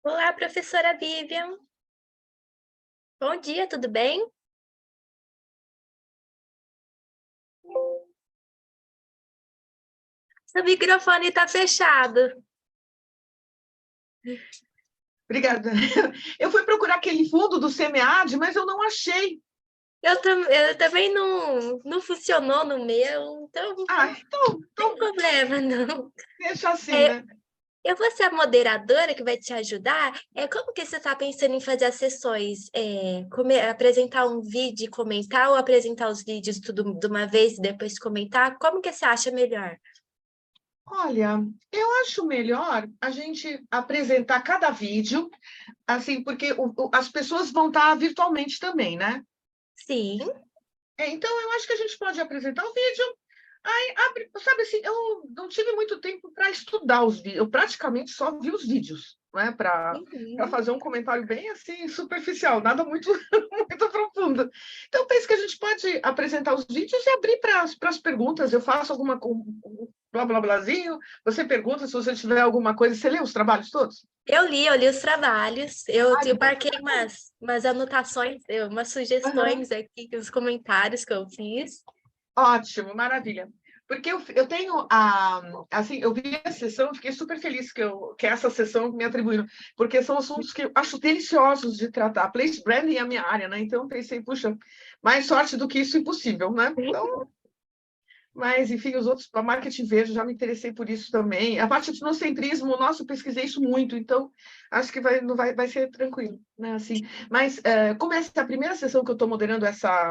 Olá, professora Vivian. Bom dia, tudo bem? Seu microfone está fechado. Obrigada. Eu fui procurar aquele fundo do SEMEAD, mas eu não achei. Eu também não funcionou no meu, então não Então tem problema, não. deixa assim, É, né? eu vou ser a moderadora que vai te ajudar. Como que você está pensando em fazer as sessões? Apresentar um vídeo e comentar ou apresentar os vídeos tudo de uma vez e depois comentar? Como que você acha melhor? Olha, eu acho melhor a gente apresentar cada vídeo, assim, porque as pessoas vão estar virtualmente também, né? Sim. Então, eu acho que a gente pode apresentar o vídeo. Aí, sabe assim, eu não tive muito tempo para estudar os vídeos, eu praticamente só vi os vídeos, né? Para Uhum. fazer um comentário bem assim, superficial, nada muito, muito profundo. Então, penso que a gente pode apresentar os vídeos e abrir para as perguntas. Eu faço um blá blá blázinho, você pergunta se você tiver alguma coisa. Você lê os trabalhos todos? Eu li os trabalhos, eu Então, marquei umas anotações, umas aham. sugestões aqui, os comentários que eu fiz. Ótimo, maravilha. Porque eu tenho assim, eu vi a sessão, fiquei super feliz que essa sessão me atribuíram, porque são assuntos que eu acho deliciosos de tratar. Place branding é a minha área, né? Então eu pensei, puxa, mais sorte do que isso impossível, né? Então, mas, enfim, os outros, para marketing verde, já me interessei por isso também. A parte de etnocentrismo, nossa, eu pesquisei isso muito, então acho que não vai ser tranquilo, né? Assim, mas, como essa é a primeira sessão que eu estou moderando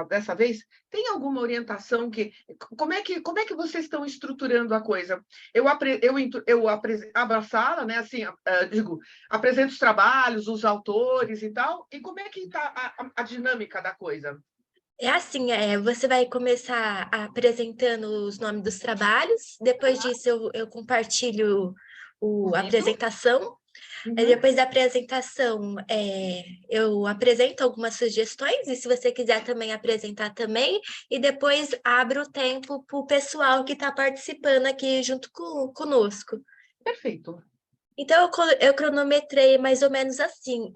dessa vez, tem alguma orientação como é que vocês estão estruturando a coisa? Abro a sala, né? Assim, digo, apresento os trabalhos, os autores e tal, e como é que está a dinâmica da coisa? É assim, você vai começar apresentando os nomes dos trabalhos, depois disso eu compartilho O a vídeo? apresentação. Aí Uhum. depois da apresentação, eu apresento algumas sugestões, e se você quiser também apresentar também, e depois abro o tempo para o pessoal que está participando aqui junto conosco. Perfeito. Então, eu cronometrei mais ou menos assim,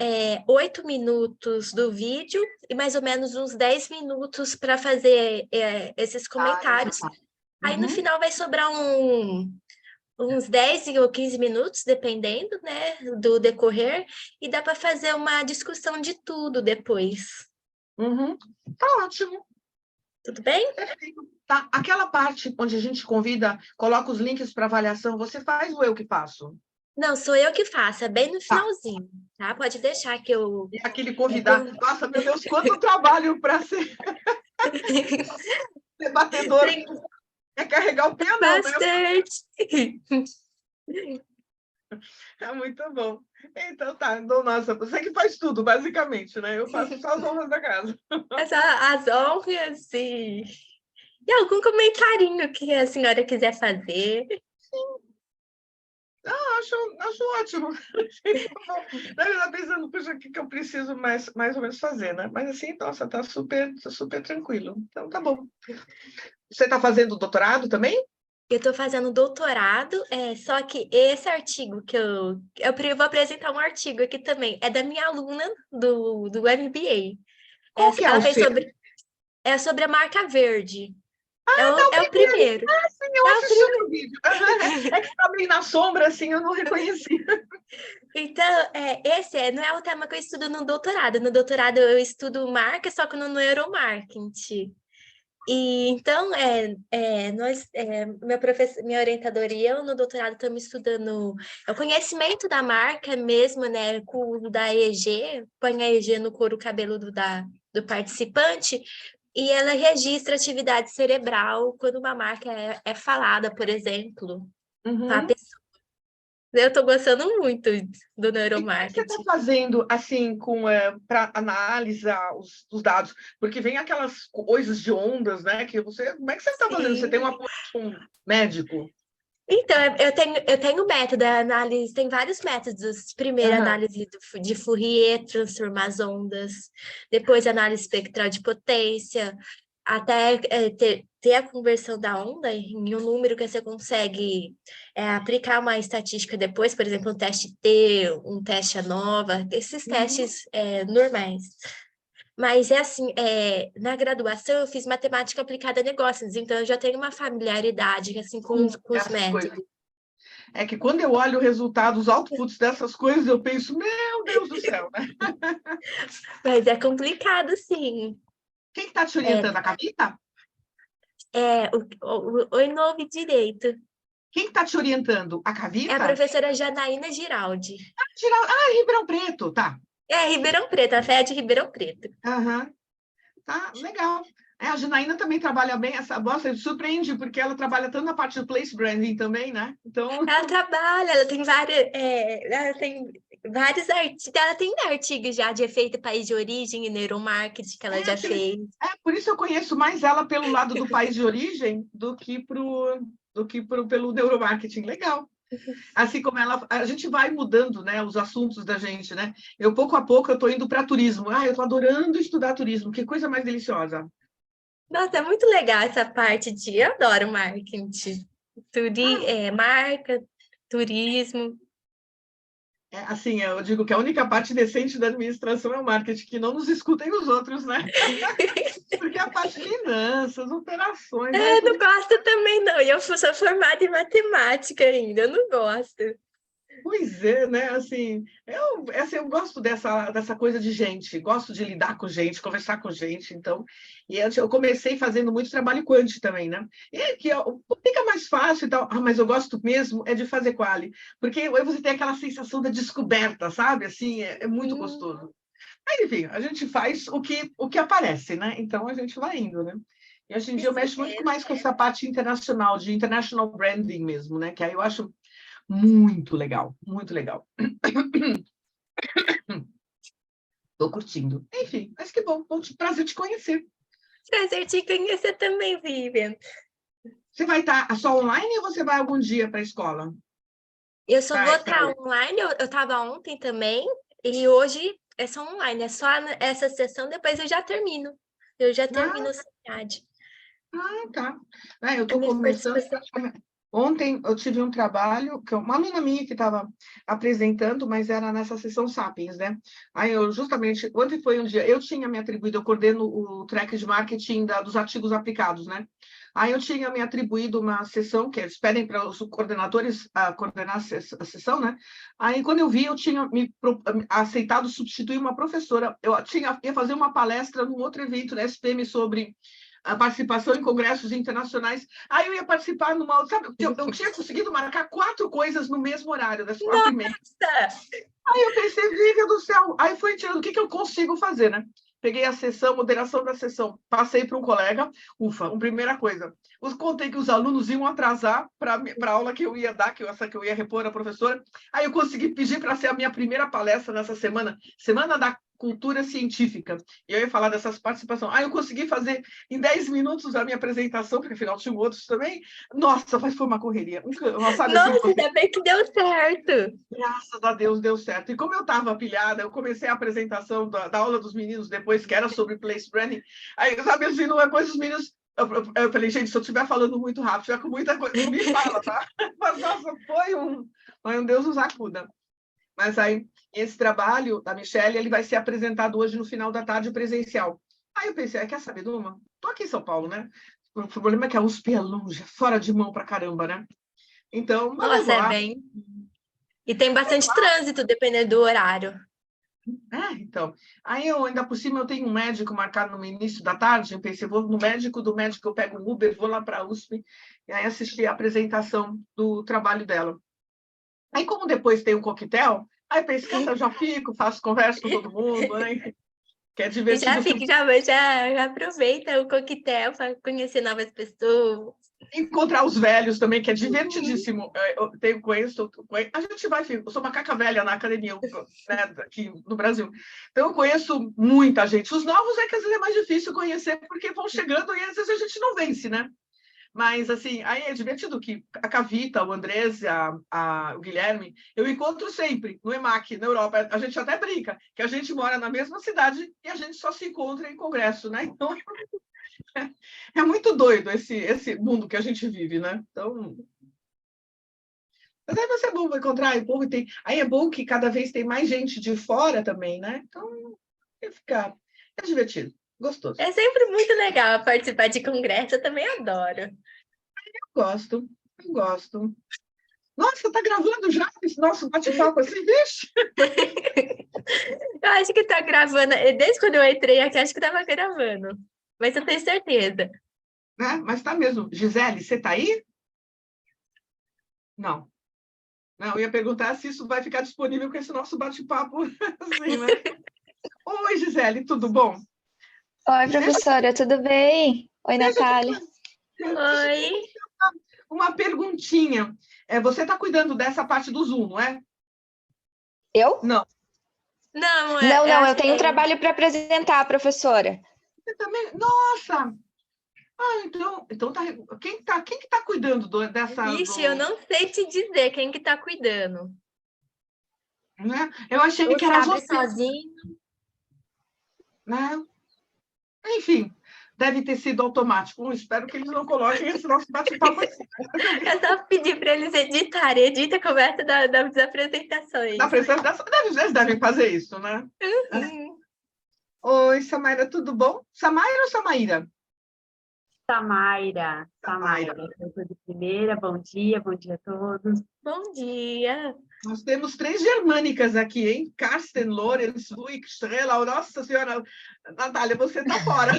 8 minutos do vídeo e mais ou menos uns 10 minutos para fazer esses Ah, essa comentários. parte. Aí no Uhum. final vai sobrar uns 10 ou 15 minutos, dependendo, né, do decorrer, e dá para fazer uma discussão de tudo depois. Uhum. Tá ótimo, Tudo bem? perfeito. Tá. Aquela parte onde a gente convida, coloca os links para avaliação, você faz ou eu que faço? Não, sou eu que faço, é bem no Tá. finalzinho, tá? Pode deixar que eu. E aquele é, convidar. com- Nossa, meu Deus, quanto trabalho para ser debatedor. Tem É carregar o pianão, né? bastante. É muito bom. Então tá, então, nossa, você que faz tudo, basicamente, né? Eu faço só as honras da casa. As honras e algum comentarinho que a senhora quiser fazer. Ah, acho ótimo. Eu estava pensando, puxa, o que eu preciso mais ou menos fazer, né? Mas assim, nossa, tá super tranquilo. Então tá bom. Você está fazendo doutorado também? Eu estou fazendo doutorado, só que esse artigo que eu vou apresentar um artigo aqui também, é da minha aluna do MBA. Qual que é Ela o fez seu? sobre a marca verde. Ah, tá o É o primeiro. primeiro. Ah, sim, eu É o assisti o primeiro. teu vídeo. Aham, é que tá meio na sombra, assim, eu não reconheci. Então, não é o tema que eu estudo no doutorado. No doutorado eu estudo marca, só que no neuromarketing. E então, minha orientadora e eu no doutorado estamos estudando o conhecimento da marca mesmo, né, com o uso da EEG, põe a EEG no couro cabeludo do participante, e ela registra atividade cerebral quando uma marca é falada, por exemplo, para a Uhum. pessoa. Eu estou gostando muito do E como é que você está neuromarketing. fazendo, assim, para analisar os dados? Porque vem aquelas coisas de ondas, né? Como é que você está fazendo? Você tem um Sim. apoio de um médico? Então, eu tenho método, a análise, tem vários métodos. Primeiro, Aham. análise de Fourier, transformar as ondas. Depois, análise espectral de potência. até ter a conversão da onda em um número que você consegue aplicar uma estatística depois, por exemplo, um teste T, um teste ANOVA, esses Uhum. testes normais. Mas é assim, na graduação eu fiz matemática aplicada a negócios, então eu já tenho uma familiaridade assim com os Essas coisas. métodos. É que quando eu olho o resultado, os outputs dessas coisas, eu penso, meu Deus do céu, né? Mas é complicado, sim. Quem está te É, orientando? A Cavita? Oi, novo direito. Quem está te orientando? A É a Cavita? professora Janaína Giraldi. Ribeirão Preto, tá. É Ribeirão Preto, a FEA de Ribeirão Preto. Aham. Tá, legal. A Janaína também trabalha bem essa bosta, surpreende, porque ela trabalha tanto na parte do place branding também, né? Então, Ela trabalha, ela tem vários artigos, ela tem artigos já de efeito país de origem e neuromarketing que ela já fez. por isso eu conheço mais ela pelo lado do país de origem pelo neuromarketing. Legal. Assim como a gente vai mudando, né, os assuntos da gente, né? Eu, pouco a pouco, eu estou indo para turismo. Eu estou adorando estudar turismo, que coisa mais deliciosa. Nossa, é muito legal essa parte de. Eu adoro marketing. Marca, turismo. Assim, eu digo que a única parte decente da administração é o marketing, que não nos escutem os outros, né? Porque a parte de finanças, operações, Eu tudo. não gosto também, não. E eu sou formada em matemática ainda, eu não gosto. Pois é, né? Eu gosto dessa coisa de gente, gosto de lidar com gente, conversar com gente, então. E eu comecei fazendo muito trabalho quant também, né? E que fica mais fácil e tal. Mas eu gosto mesmo é de fazer quali, porque aí você tem aquela sensação da descoberta, sabe? Assim, é muito Hum, gostoso. Mas, enfim, a gente faz o que aparece, né? Então a gente vai indo, né? E hoje em dia eu isso mexo muito mesmo. mais com essa parte internacional, de international branding mesmo, né? Que aí eu acho muito legal, muito legal. Estou curtindo. Enfim, mas que bom, prazer te conhecer. Prazer te conhecer também, Vivian. Você vai estar só online ou você vai algum dia para a escola? Eu só vou Pra... estar online, eu estava ontem também, e hoje é só online, é só essa sessão, depois eu já termino. Eu já termino Ah, a cidade. tá. Eu A estou minha começando. participação. Ontem eu tive um trabalho, que uma aluna minha que estava apresentando, mas era nessa sessão Sapiens, né? Aí eu justamente, ontem foi um dia, eu tinha me atribuído, eu coordeno o track de marketing dos artigos aplicados, né? Aí eu tinha me atribuído uma sessão, que eles pedem para os coordenadores coordenar a sessão, né? Aí quando eu vi, eu tinha aceitado substituir uma professora, ia fazer uma palestra num outro evento da SPM sobre a participação em congressos internacionais. Aí eu ia participar numa. Sabe, eu tinha conseguido marcar 4 coisas no mesmo horário, das 4h30. Nossa! Aí eu pensei, Vivian do céu. Aí fui tirando o que eu consigo fazer, né? Peguei a sessão, moderação da sessão, passei para um colega. Ufa, primeira coisa. Contei que os alunos iam atrasar para a aula que eu ia dar, que eu ia repor a professora. Aí eu consegui pedir para ser a minha primeira palestra nessa semana, Semana da Cultura Científica. E eu ia falar dessas participações. Aí eu consegui fazer em 10 minutos a minha apresentação, porque afinal tinha outros também. Nossa, mas foi uma correria. Sabe assim, Nossa, ainda bem que deu certo! graças a Deus deu certo. E como eu estava pilhada, eu comecei a apresentação da aula dos meninos depois, que era sobre place branding. Aí, sabe, assim, depois os meninos. Eu falei, gente, se eu estiver falando muito rápido, estiver com muita coisa, me fala, tá? Mas, nossa, foi um Deus nos acuda. Mas aí, esse trabalho da Michelle, ele vai ser apresentado hoje no final da tarde presencial. Aí eu pensei, quer saber de uma? Estou aqui em São Paulo, né? O problema é que a USP é longe, fora de mão pra caramba, né? Então, mas eu Nossa, vou é lá. bem. E tem bastante trânsito, dependendo do horário. Então. Aí eu, ainda por cima, eu tenho um médico marcado no início da tarde. Eu pensei, vou no médico, do médico eu pego um Uber, vou lá para a USP, e aí assisti a apresentação do trabalho dela. Aí, como depois tem um coquetel, aí eu pensei, cara, eu já fico, faço conversa com todo mundo, né? Que é Já divertido. fica, já aproveita o coquetel para conhecer novas pessoas. Encontrar os velhos também, que é Uhum. divertidíssimo. A gente vai, eu sou macaca velha na academia, né, aqui no Brasil. Então, eu conheço muita gente. Os novos é que às vezes é mais difícil conhecer, porque vão chegando e às vezes a gente não vence, né? Mas, assim, aí é divertido que a Cavita, o Andrés, o Guilherme, eu encontro sempre no EMAC, na Europa. A gente até brinca, que a gente mora na mesma cidade e a gente só se encontra em congresso, né? Então, É muito doido esse mundo que a gente vive, né? Então, mas aí vai ser bom encontrar, aí, povo tem, aí é bom que cada vez tem mais gente de fora também, né? Então, é divertido, gostoso. É sempre muito legal participar de congresso, eu também adoro. Gosto, eu gosto. Nossa, tá gravando já esse nosso bate-papo assim, vixe? Eu acho que tá gravando, desde quando eu entrei aqui, acho que tava gravando, mas eu tenho certeza. Né? Mas tá mesmo. Gisele, você tá aí? Não. Não, eu ia perguntar se isso vai ficar disponível com esse nosso bate-papo, assim, né? Oi, Gisele, tudo bom? Oi, Deixa, professora, tudo bem? Oi, deixa, Natália. deixa eu Oi? uma perguntinha. Você está cuidando dessa parte do Zoom, não é? Eu? Não. Não, Não, eu tenho um trabalho para apresentar, professora. Você também? Nossa! Ah, então tá, quem que tá cuidando dessa Ixi, eu não sei te dizer quem que tá cuidando. né? Eu achei Ou que se era abre você, sozinho. né? Enfim, deve ter sido automático. Espero que eles não coloquem esse nosso bate-papo assim. É só pedir para eles editarem. Edita a conversa das Na apresentações. presença dessa, eles devem fazer isso, né? Hum. Oi, Samaira, tudo bom? Samaira ou Samaíra? Samaira, Samaira. professora de primeira, bom dia a todos. Bom dia. Nós temos 3 germânicas aqui, hein? Carsten, Lorenz, Luik, Strela. Nossa Senhora, Natália, você tá fora.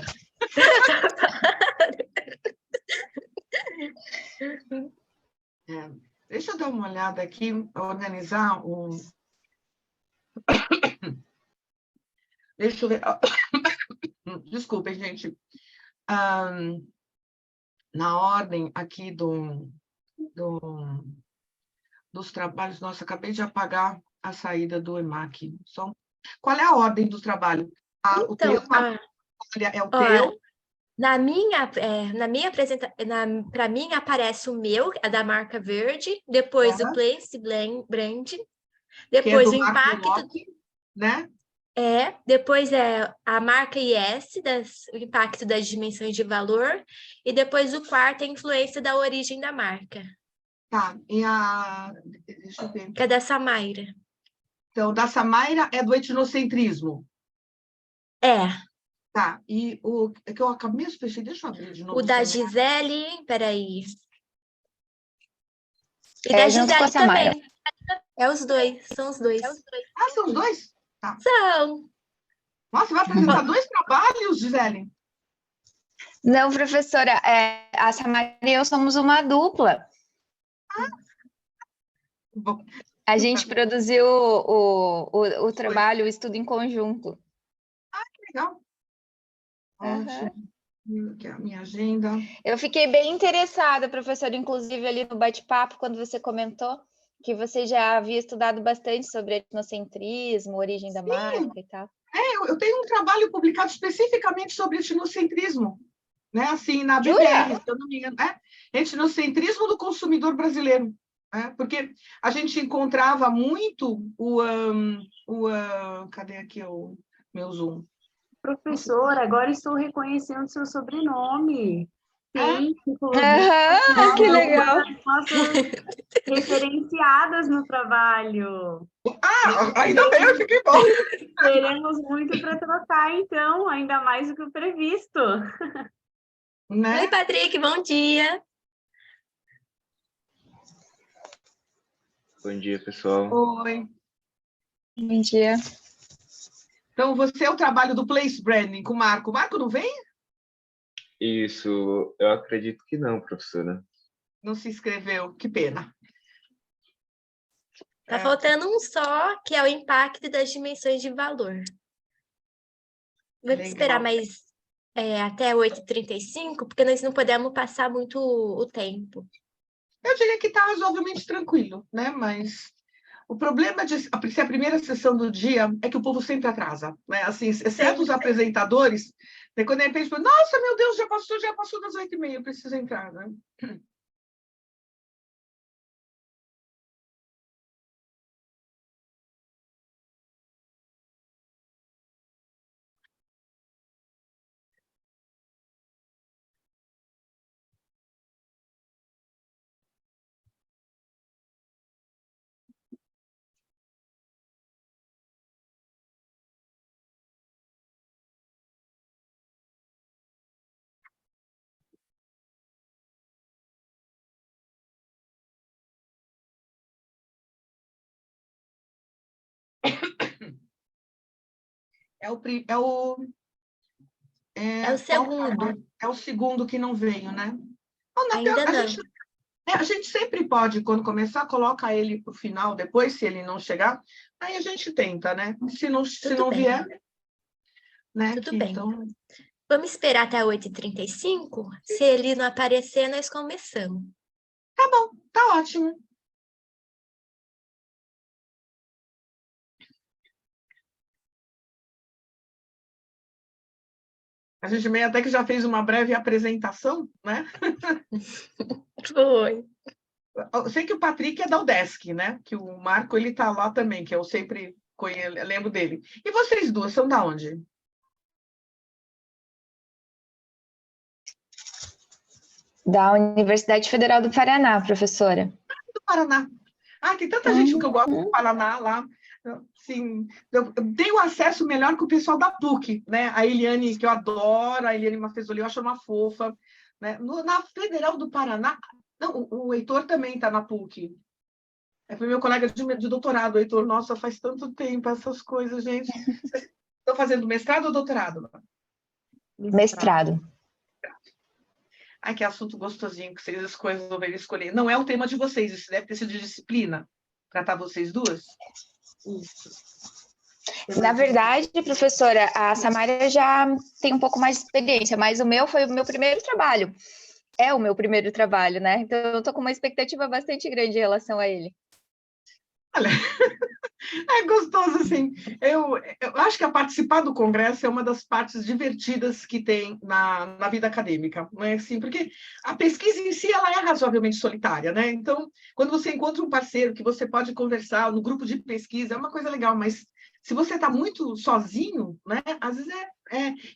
É, deixa eu dar uma olhada aqui, organizar o. Deixa eu ver. Desculpem, gente. Na ordem aqui do, dos trabalhos, nossa, acabei de apagar a saída do EMAC. Qual é a ordem do trabalho? O teu, Então, Natália, é o ó, teu? na minha apresentação, para mim aparece o meu, a da marca verde, depois o É, Place Brand, que é depois do o Marco impacto, Locke, né? depois é a marca IS, o impacto das dimensões de valor, e depois o quarto é a influência da origem da marca, Tá, e a. Deixa eu ver. que é da Samaira. Então, da Samaira é do etnocentrismo. É, Tá, e o é que eu acabei de fechar, deixa eu abrir de o novo o da celular. Gisele, peraí. E da É, junto com a Gisele Samaira. também. É os dois, são os dois. Ah, são os dois? Tá. São. Nossa, vai apresentar 2 trabalhos, Gisele? Não, professora, a Samaira e eu somos uma dupla. Bom, A gente produziu o trabalho, o estudo em conjunto. legal. Aham. Ótimo. Aqui é a minha agenda. Eu fiquei bem interessada, professora, inclusive ali no bate-papo, quando você comentou que você já havia estudado bastante sobre etnocentrismo, origem da marca e tal. Eu tenho um trabalho publicado especificamente sobre etnocentrismo, né? Assim, na BBR, Jura? se eu não me engano, etnocentrismo do consumidor brasileiro, né? Porque a gente encontrava muito cadê aqui o meu Zoom? Professora, agora estou reconhecendo seu sobrenome. É, Sim, inclusive, Aham, que você é uma legal. das nossas referenciadas no trabalho. ainda bem, eu fiquei bom, Teremos muito para trocar, então, ainda mais do que o previsto. né? Oi, Patrick, bom dia. Bom dia, pessoal. Oi. Bom dia. Então, você é o trabalho do Place Branding com o Marco. O Marco não vem? Isso, eu acredito que não, professora. Não se inscreveu, que pena. Tá faltando um só, que é o impacto das dimensões de valor. Vou esperar Legal. mais até 8h35, porque nós não podemos passar muito o tempo. Eu diria que está razoavelmente tranquilo, né? Mas o problema de ser a primeira sessão do dia é que o povo sempre atrasa, né? Assim, exceto os apresentadores, né? Quando de repente, nossa, meu Deus, já passou das 8h30, eu preciso entrar, né? É o É o segundo. É o segundo que não veio, né? Não, Ainda a não. a gente sempre pode, quando começar, coloca ele para o final, depois, se ele não chegar, aí a gente tenta, né? Se Tudo não bem. vier, né? Tudo Que, bem. então, Vamos esperar até 8h35? Se ele não aparecer, nós começamos. tá bom, tá ótimo. A gente meio até que já fez uma breve apresentação, né? Foi. Eu sei que o Patrick é da UDESC, né? Que o Marco, ele tá lá também, que eu sempre lembro dele. E vocês duas são da onde? Da Universidade Federal do Paraná, professora. Do Paraná. Ah, tem tanta gente que eu gosto do Paraná lá. Assim, eu tenho acesso melhor que o pessoal da PUC, né? A Eliane, que eu adoro, a Eliane Mafezoli, eu acho uma fofa. Né? Na Federal do Paraná, não, o Heitor também está na PUC. Foi meu colega de doutorado, o Heitor. Nossa, faz tanto tempo essas coisas, gente. Vocês estão fazendo mestrado ou doutorado? Mestrado. Ai, que assunto gostosinho que vocês resolveram escolher. Não é o tema de vocês, isso deve ter sido de disciplina. Tratar vocês duas? Isso. Na verdade, professora, a Samara já tem um pouco mais de experiência, mas o meu foi o meu primeiro trabalho. É o meu primeiro trabalho, né? Então, eu estou com uma expectativa bastante grande em relação a ele. Olha, é gostoso, assim. Eu acho que participar do congresso é uma das partes divertidas que tem na vida acadêmica, não é assim? Porque a pesquisa em si, ela é razoavelmente solitária, né? Então, quando você encontra um parceiro que você pode conversar no grupo de pesquisa, é uma coisa legal, mas se você está muito sozinho, né? Às vezes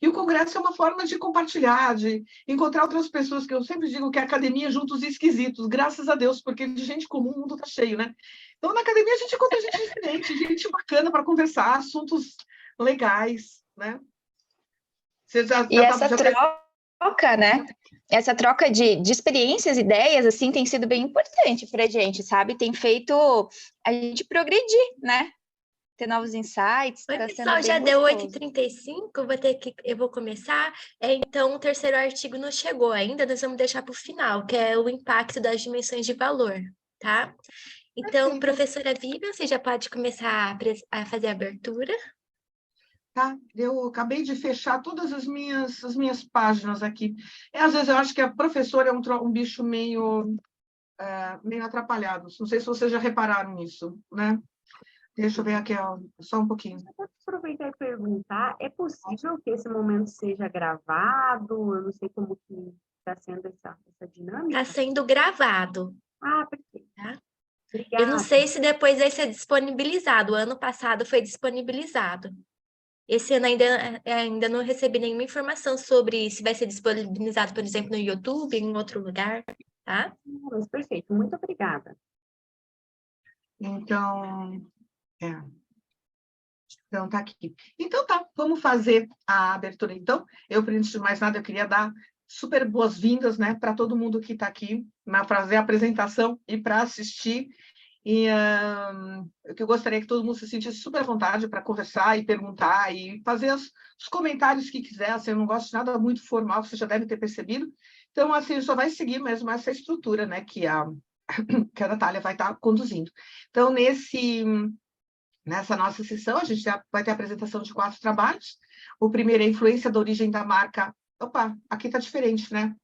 E o congresso é uma forma de compartilhar, de encontrar outras pessoas, que eu sempre digo que a academia junta os esquisitos, graças a Deus, porque de gente comum o mundo está cheio, né? Então, na academia, a gente encontra gente diferente, gente bacana para conversar, assuntos legais, né? Você E essa troca, né? Essa troca de experiências, ideias, assim, tem sido bem importante para a gente, sabe? Tem feito a gente progredir, né? Ter novos insights. Oi, tá pessoal, sendo já bem deu gostoso. 8h35, eu vou começar. Então, o terceiro artigo não chegou ainda, nós vamos deixar para o final, que é o impacto das dimensões de valor, tá? Então, professora Vivian, você já pode começar a fazer a abertura. Tá, eu acabei de fechar todas as minhas páginas aqui. Às vezes eu acho que a professora é um bicho meio atrapalhado. Não sei se vocês já repararam nisso, né? Deixa eu ver aqui, ó, só um pouquinho. Eu posso aproveitar e perguntar, é possível que esse momento seja gravado? Eu não sei como que está sendo essa dinâmica. Está sendo gravado. Ah, perfeito. Tá? Obrigada. Eu não sei se depois vai ser disponibilizado. O ano passado foi disponibilizado. Esse ano ainda não recebi nenhuma informação sobre se vai ser disponibilizado, por exemplo, no YouTube, em outro lugar, tá? Mas perfeito, muito obrigada. Então, Então, tá aqui. Então, tá, vamos fazer a abertura, então. Antes de mais nada, eu queria dar super boas-vindas, né, para todo mundo que está aqui, para fazer a apresentação e para assistir. E eu gostaria que todo mundo se sentisse super à vontade para conversar e perguntar e fazer os comentários que quiser. Assim, eu não gosto de nada muito formal, você já deve ter percebido. Então, assim, só vai seguir mesmo essa estrutura, né, que a Natália vai estar conduzindo. Então, nessa nossa sessão, a gente já vai ter a apresentação de 4 trabalhos. O primeiro é a influência da origem da marca. Opa, aqui está diferente, né?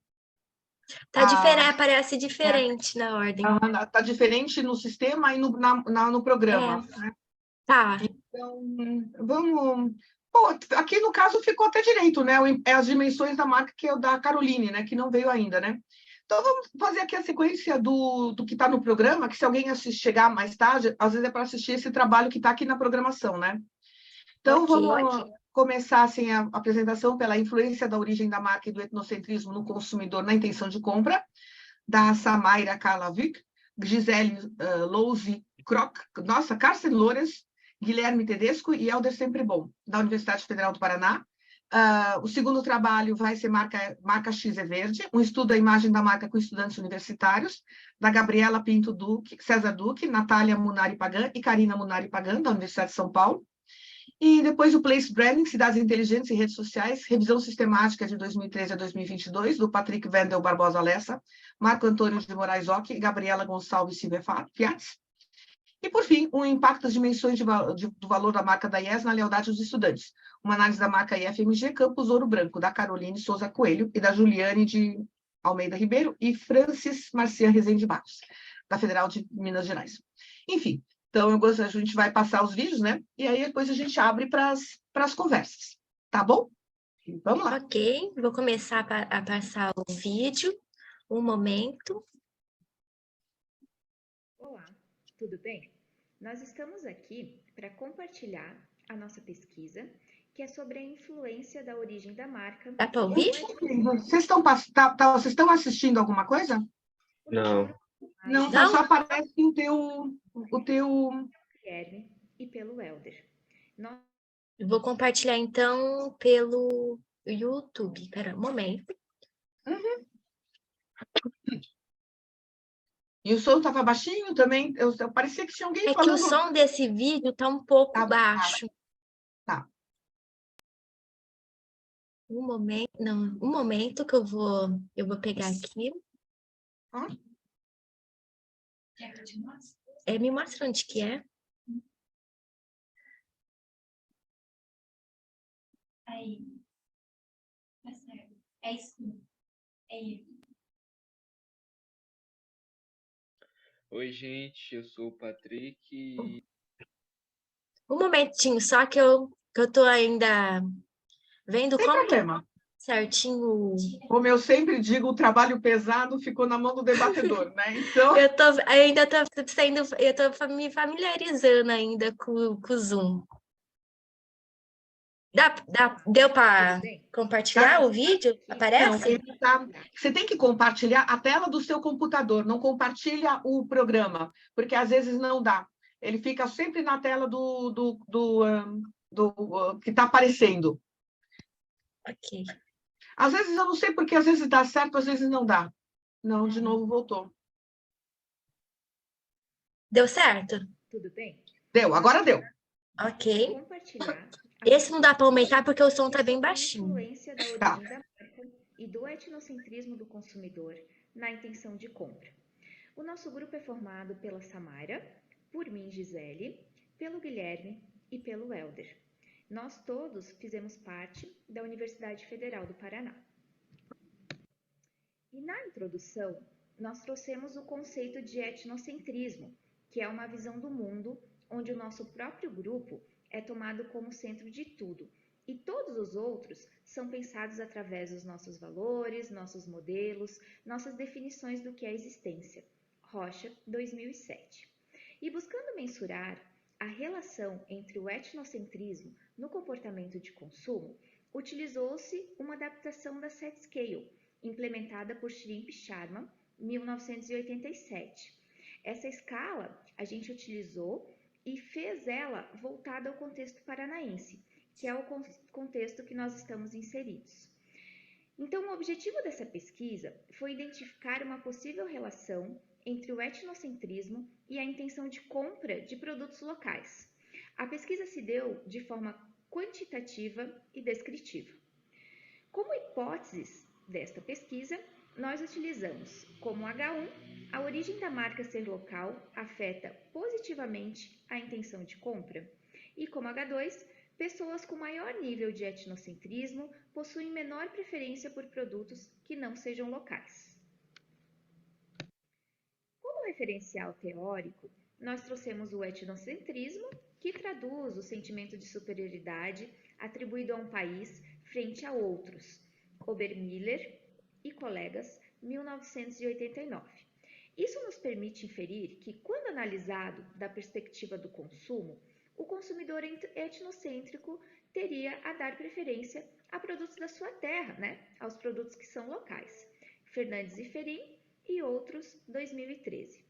Tá diferente, parece diferente na ordem. Está diferente no sistema e no programa. Né? Tá. Então, vamos... Bom, aqui, no caso, ficou até direito, né? É as dimensões da marca, que é o da Caroline, né? Que não veio ainda, né? Então, vamos fazer aqui a sequência do que está no programa, que se alguém chegar mais tarde, às vezes é para assistir esse trabalho que está aqui na programação, né? Então, vamos começar assim, a apresentação pela influência da origem da marca e do etnocentrismo no consumidor na intenção de compra, da Samaira Kalavik, Gisele Louzi Kroc, Carsten Loures, Guilherme Tedesco e Helder Semprebon, da Universidade Federal do Paraná. O segundo trabalho vai ser Marca X é Verde, um estudo da imagem da marca com estudantes universitários, da Gabriela Pinto Duque, César Duque, Natália Munari Pagan e Karina Munari Pagan, da Universidade de São Paulo. E depois o Place Branding, Cidades Inteligentes e Redes Sociais, revisão sistemática de 2013 a 2022, do Patrick Wendel Barbosa Lessa, Marco Antônio de Moraes Occhi e Gabriela Gonçalves Silva Fiat. E, por fim, o impacto das dimensões do valor da marca da IES na lealdade dos estudantes. Uma análise da marca IFMG Campus Ouro Branco, da Caroline Souza Coelho e da Juliane de Almeida Ribeiro e Francis Marcian Rezende Barros, da Federal de Minas Gerais. Enfim, então a gente vai passar os vídeos, né? E aí depois a gente abre para as conversas, tá bom? Vamos lá. Ok, vou começar a passar o vídeo. Um momento. Olá, tudo bem? Nós estamos aqui para compartilhar a nossa pesquisa, que é sobre a influência da origem da marca. Dá para ouvir? Vocês estão assistindo alguma coisa? Não. Não, Não? só aparece o teu... Guilherme e pelo Helder. Nós Vou compartilhar, então, pelo YouTube. Espera um momento. E o som estava baixinho também? Parecia que tinha alguém É que falando... o som desse vídeo tá um pouco baixo. Tá. Um momento que eu vou pegar aqui. Me mostra onde que é. Aí. Tá certo. É isso. É isso. Oi, gente, eu sou o Patrick e... Um momentinho, só que eu tô ainda vendo Sem como problema. certinho. Como eu sempre digo, o trabalho pesado ficou na mão do debatedor, né? Então... Eu tô me familiarizando ainda com o Zoom. Deu para compartilhar o vídeo? Aparece? Não, você tem que compartilhar a tela do seu computador, não compartilha o programa, porque às vezes não dá. Ele fica sempre na tela que está aparecendo. Ok. Às vezes eu não sei porque às vezes dá certo, às vezes não dá. Não, de novo voltou. Deu certo? Tudo bem? Deu, agora deu. Ok. Compartilhar. Esse não dá para aumentar porque o som tá bem baixinho. A influência da origem da marca e do etnocentrismo do consumidor na intenção de compra. O nosso grupo é formado pela Samara, por mim, Gisele, pelo Guilherme e pelo Helder. Nós todos fizemos parte da Universidade Federal do Paraná. E na introdução, nós trouxemos o conceito de etnocentrismo, que é uma visão do mundo onde o nosso próprio grupo é tomado como centro de tudo, e todos os outros são pensados através dos nossos valores, nossos modelos, nossas definições do que é existência. Rocha, 2007. E buscando mensurar a relação entre o etnocentrismo no comportamento de consumo, utilizou-se uma adaptação da Set Scale, implementada por Shrimp Sharma, 1987. Essa escala a gente utilizou e fez ela voltada ao contexto paranaense, que é o contexto que nós estamos inseridos. Então, o objetivo dessa pesquisa foi identificar uma possível relação entre o etnocentrismo e a intenção de compra de produtos locais. A pesquisa se deu de forma quantitativa e descritiva. Como hipóteses desta pesquisa, nós utilizamos como H1, a origem da marca ser local afeta positivamente a intenção de compra, e como H2, pessoas com maior nível de etnocentrismo possuem menor preferência por produtos que não sejam locais. Como referencial teórico, nós trouxemos o etnocentrismo, que traduz o sentimento de superioridade atribuído a um país frente a outros. Obermiller e colegas, 1989. Isso nos permite inferir que, quando analisado da perspectiva do consumo, o consumidor etnocêntrico teria a dar preferência a produtos da sua terra, aos produtos que são locais. Fernandes e Ferim e outros, 2013.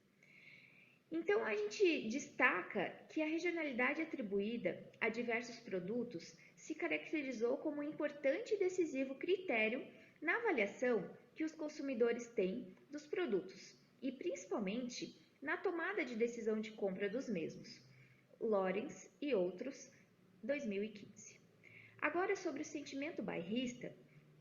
Então, a gente destaca que a regionalidade atribuída a diversos produtos se caracterizou como um importante e decisivo critério na avaliação que os consumidores têm dos produtos e, principalmente, na tomada de decisão de compra dos mesmos. Lorenz e outros, 2015. Agora, sobre o sentimento bairrista,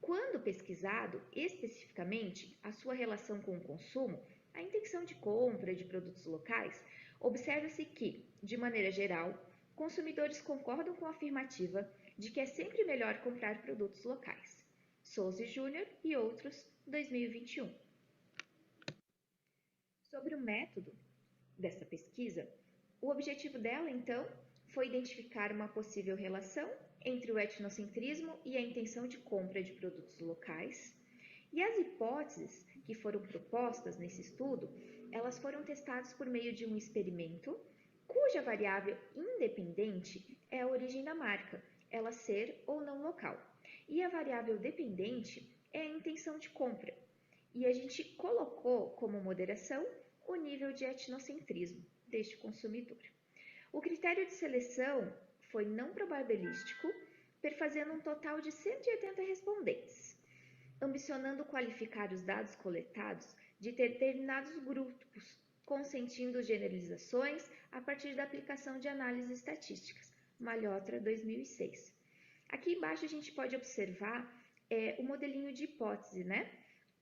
quando pesquisado especificamente a sua relação com o consumo, a intenção de compra de produtos locais, observa-se que, de maneira geral, consumidores concordam com a afirmativa de que é sempre melhor comprar produtos locais. Souza Júnior e outros, 2021. Sobre o método dessa pesquisa, o objetivo dela, então, foi identificar uma possível relação entre o etnocentrismo e a intenção de compra de produtos locais. E as hipóteses que foram propostas nesse estudo, elas foram testadas por meio de um experimento, cuja variável independente é a origem da marca, ela ser ou não local. E a variável dependente é a intenção de compra. E a gente colocou como moderação o nível de etnocentrismo deste consumidor. O critério de seleção foi não probabilístico, perfazendo um total de 180 respondentes, ambicionando qualificar os dados coletados de determinados grupos, consentindo generalizações a partir da aplicação de análises estatísticas, Malhotra 2006. Aqui embaixo a gente pode observar o modelinho de hipótese, né?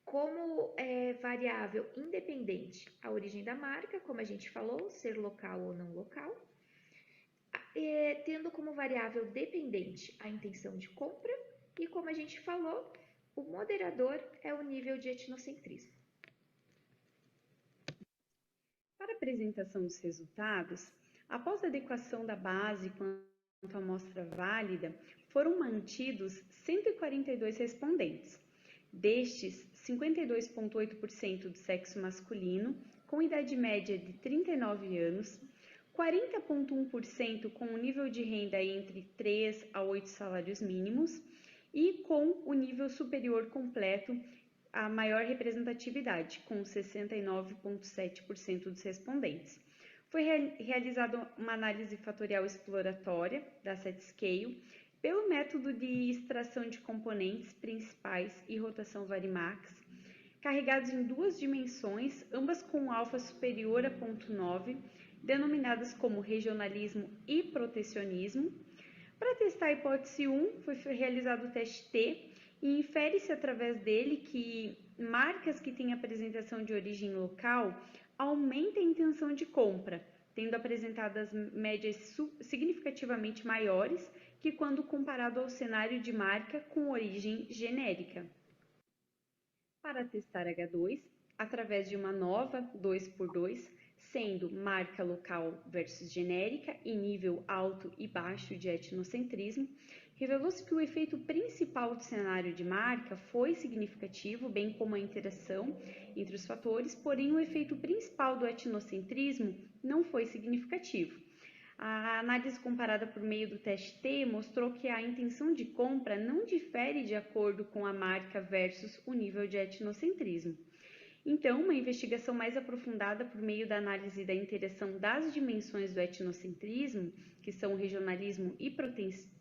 Como variável independente a origem da marca, como a gente falou, ser local ou não local, tendo como variável dependente a intenção de compra e, como a gente falou, o moderador é o nível de etnocentrismo. Para a apresentação dos resultados, após a adequação da base quanto à amostra válida, foram mantidos 142 respondentes. Destes, 52,8% do sexo masculino, com idade média de 39 anos, 40,1% com o nível de renda entre 3 a 8 salários mínimos e com o nível superior completo, a maior representatividade, com 69,7% dos respondentes. Foi realizada uma análise fatorial exploratória da SET-Scale pelo método de extração de componentes principais e rotação Varimax, carregados em duas dimensões, ambas com alfa superior a 0,9, denominadas como regionalismo e protecionismo. Para testar a hipótese 1, foi realizado o teste T e infere-se através dele que marcas que têm apresentação de origem local aumentem a intenção de compra, tendo apresentadas médias significativamente maiores que quando comparado ao cenário de marca com origem genérica. Para testar H2, através de uma nova 2x2, sendo marca local versus genérica e nível alto e baixo de etnocentrismo, revelou-se que o efeito principal do cenário de marca foi significativo, bem como a interação entre os fatores, porém o efeito principal do etnocentrismo não foi significativo. A análise comparada por meio do teste T mostrou que a intenção de compra não difere de acordo com a marca versus o nível de etnocentrismo. Então, uma investigação mais aprofundada por meio da análise da interação das dimensões do etnocentrismo, que são o regionalismo e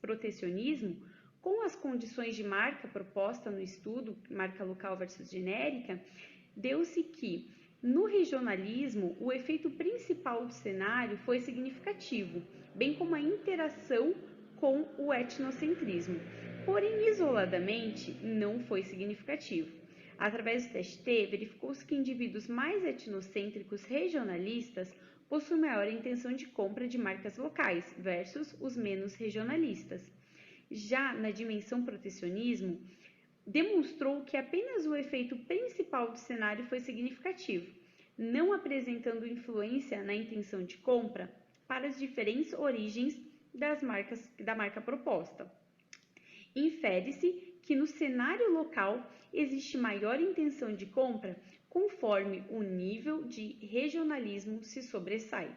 protecionismo, com as condições de marca proposta no estudo, marca local versus genérica, deu-se que, no regionalismo, o efeito principal do cenário foi significativo, bem como a interação com o etnocentrismo. Porém, isoladamente, não foi significativo. Através do teste T, verificou-se que indivíduos mais etnocêntricos regionalistas possuem maior intenção de compra de marcas locais versus os menos regionalistas. Já na dimensão protecionismo, demonstrou que apenas o efeito principal do cenário foi significativo, não apresentando influência na intenção de compra para as diferentes origens da marca proposta. Infere-se que no cenário local existe maior intenção de compra conforme o nível de regionalismo se sobressai.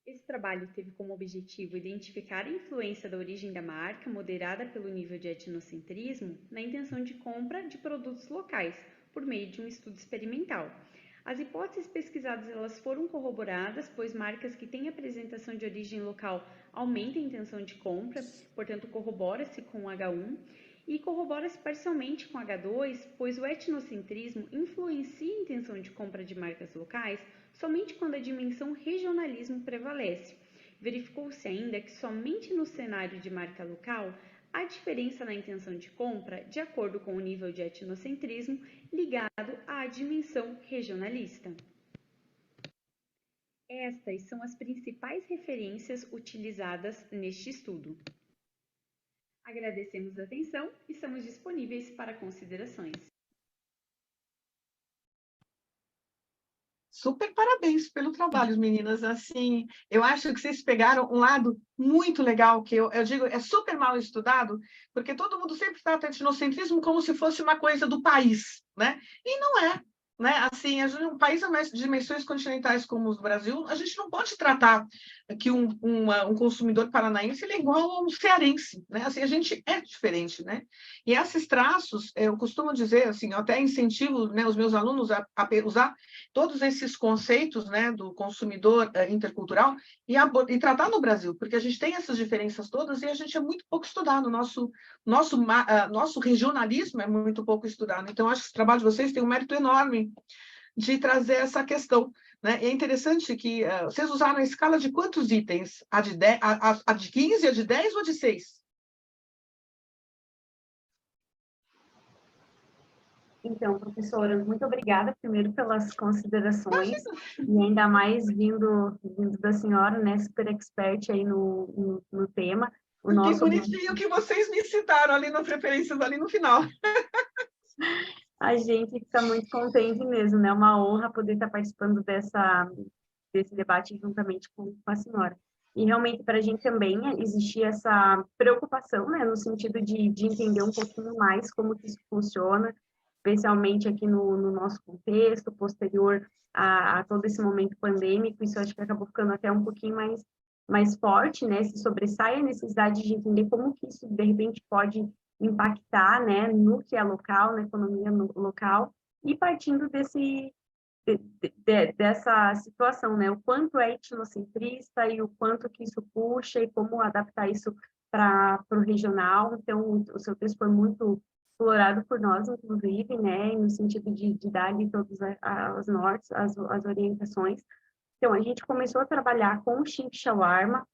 Esse trabalho teve como objetivo identificar a influência da origem da marca, moderada pelo nível de etnocentrismo, na intenção de compra de produtos locais, por meio de um estudo experimental. As hipóteses pesquisadas elas foram corroboradas, pois marcas que têm apresentação de origem local aumentam a intenção de compra, portanto corrobora-se com o H1, e corrobora-se parcialmente com H2, pois o etnocentrismo influencia a intenção de compra de marcas locais somente quando a dimensão regionalismo prevalece. verificou-se ainda que somente no cenário de marca local há diferença na intenção de compra de acordo com o nível de etnocentrismo ligado à dimensão regionalista. Estas são as principais referências utilizadas neste estudo. Agradecemos a atenção e estamos disponíveis para considerações. Super parabéns pelo trabalho, meninas. Assim, eu acho que vocês pegaram um lado muito legal, que eu digo, é super mal estudado, porque todo mundo sempre trata etnocentrismo como se fosse uma coisa do país, né? E não é. Né? Assim, um país de dimensões continentais como o Brasil, a gente não pode tratar que um consumidor paranaense ele é igual a um cearense, né? Assim, a gente é diferente, né? E esses traços, eu costumo dizer, assim, eu até incentivo, né, os meus alunos a usar todos esses conceitos, né, do consumidor intercultural e tratar no Brasil, porque a gente tem essas diferenças todas e a gente é muito pouco estudado, nosso regionalismo é muito pouco estudado. Então, acho que esse trabalho de vocês tem um mérito enorme de trazer essa questão, né? E é interessante que vocês usaram a escala de quantos itens? A de 15, a de 10 ou a de 6? Então, professora, muito obrigada primeiro pelas considerações e ainda mais vindo da senhora, né, super expert aí no tema. Que bonitinho que vocês me citaram ali nas referências, ali no final. A gente fica muito contente mesmo, né? Uma honra poder estar participando desse debate juntamente com a senhora. E realmente para a gente também existia essa preocupação, né, no sentido de entender um pouquinho mais como que isso funciona, especialmente aqui no nosso contexto, posterior a todo esse momento pandêmico. Isso acho que acabou ficando até um pouquinho mais forte, né? Se sobressai a necessidade de entender como que isso, de repente, pode impactar, né, no que é local, na economia local, e partindo dessa situação, né, o quanto é etnocentrista e o quanto que isso puxa e como adaptar isso para o regional. Então, o seu texto foi muito explorado por nós, inclusive, né, no sentido de dar ali todas as nortes, as orientações. Então, a gente começou a trabalhar com o Chink Shawarma,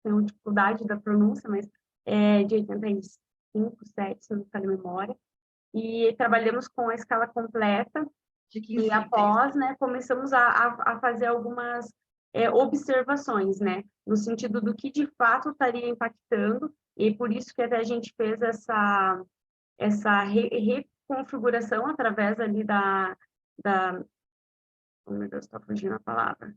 tenho dificuldade da pronúncia, mas de 85, 7, se não me falha a memória, e trabalhamos com a escala completa, e após, né, começamos a fazer algumas observações, né, no sentido do que de fato estaria impactando, e por isso que até a gente fez essa reconfiguração através ali da oh meu Deus, está fugindo a palavra,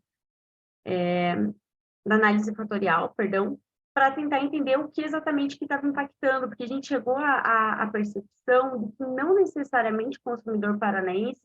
da análise fatorial, perdão, para tentar entender o que exatamente que estava impactando, porque a gente chegou à percepção de que não necessariamente o consumidor paranaense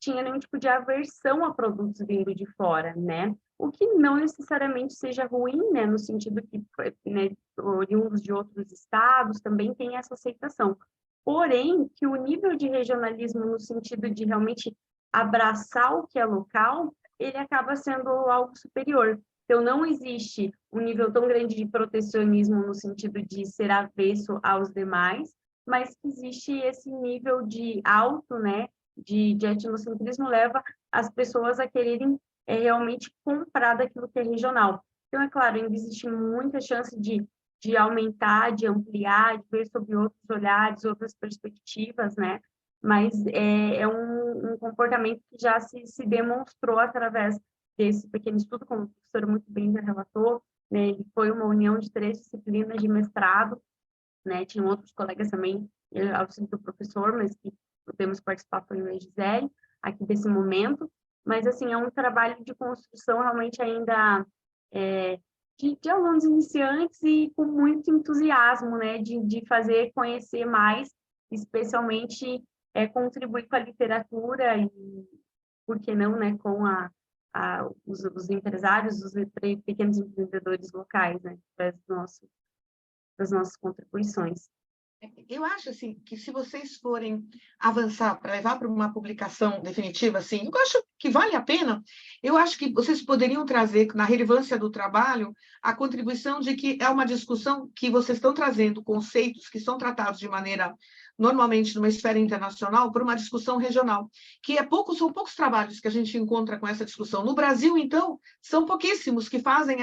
tinha nenhum tipo de aversão a produtos vindo de fora, né? O que não necessariamente seja ruim, né? No sentido que, né, oriundos de outros estados também tem essa aceitação. Porém, que o nível de regionalismo no sentido de realmente abraçar o que é local, ele acaba sendo algo superior. Então, não existe um nível tão grande de protecionismo no sentido de ser avesso aos demais, mas que existe esse nível de alto, né, de etnocentrismo, leva as pessoas a quererem realmente comprar daquilo que é regional. Então, é claro, ainda existe muita chance de aumentar, de ampliar, de ver sob outros olhares, outras perspectivas, né? Mas é um comportamento que já se demonstrou através desse pequeno estudo, como o professor muito bem já relatou, né? Ele foi uma união de 3 disciplinas de mestrado, né? Tinham outros colegas também, auxílio do professor, mas que podemos participar foi o Gisele, aqui desse momento. Mas, assim, é um trabalho de construção realmente ainda de alunos iniciantes e com muito entusiasmo, né? De fazer conhecer mais, especialmente contribuir com a literatura e, por que não, né? Com os empresários, os pequenos empreendedores locais, né? Das nossas contribuições. Eu acho assim que se vocês forem avançar para levar para uma publicação definitiva, assim, eu acho que vale a pena. Eu acho que vocês poderiam trazer na relevância do trabalho a contribuição de que é uma discussão que vocês estão trazendo conceitos que são tratados de maneira normalmente numa esfera internacional, por uma discussão regional, que são poucos trabalhos que a gente encontra com essa discussão. No Brasil, então, são pouquíssimos que fazem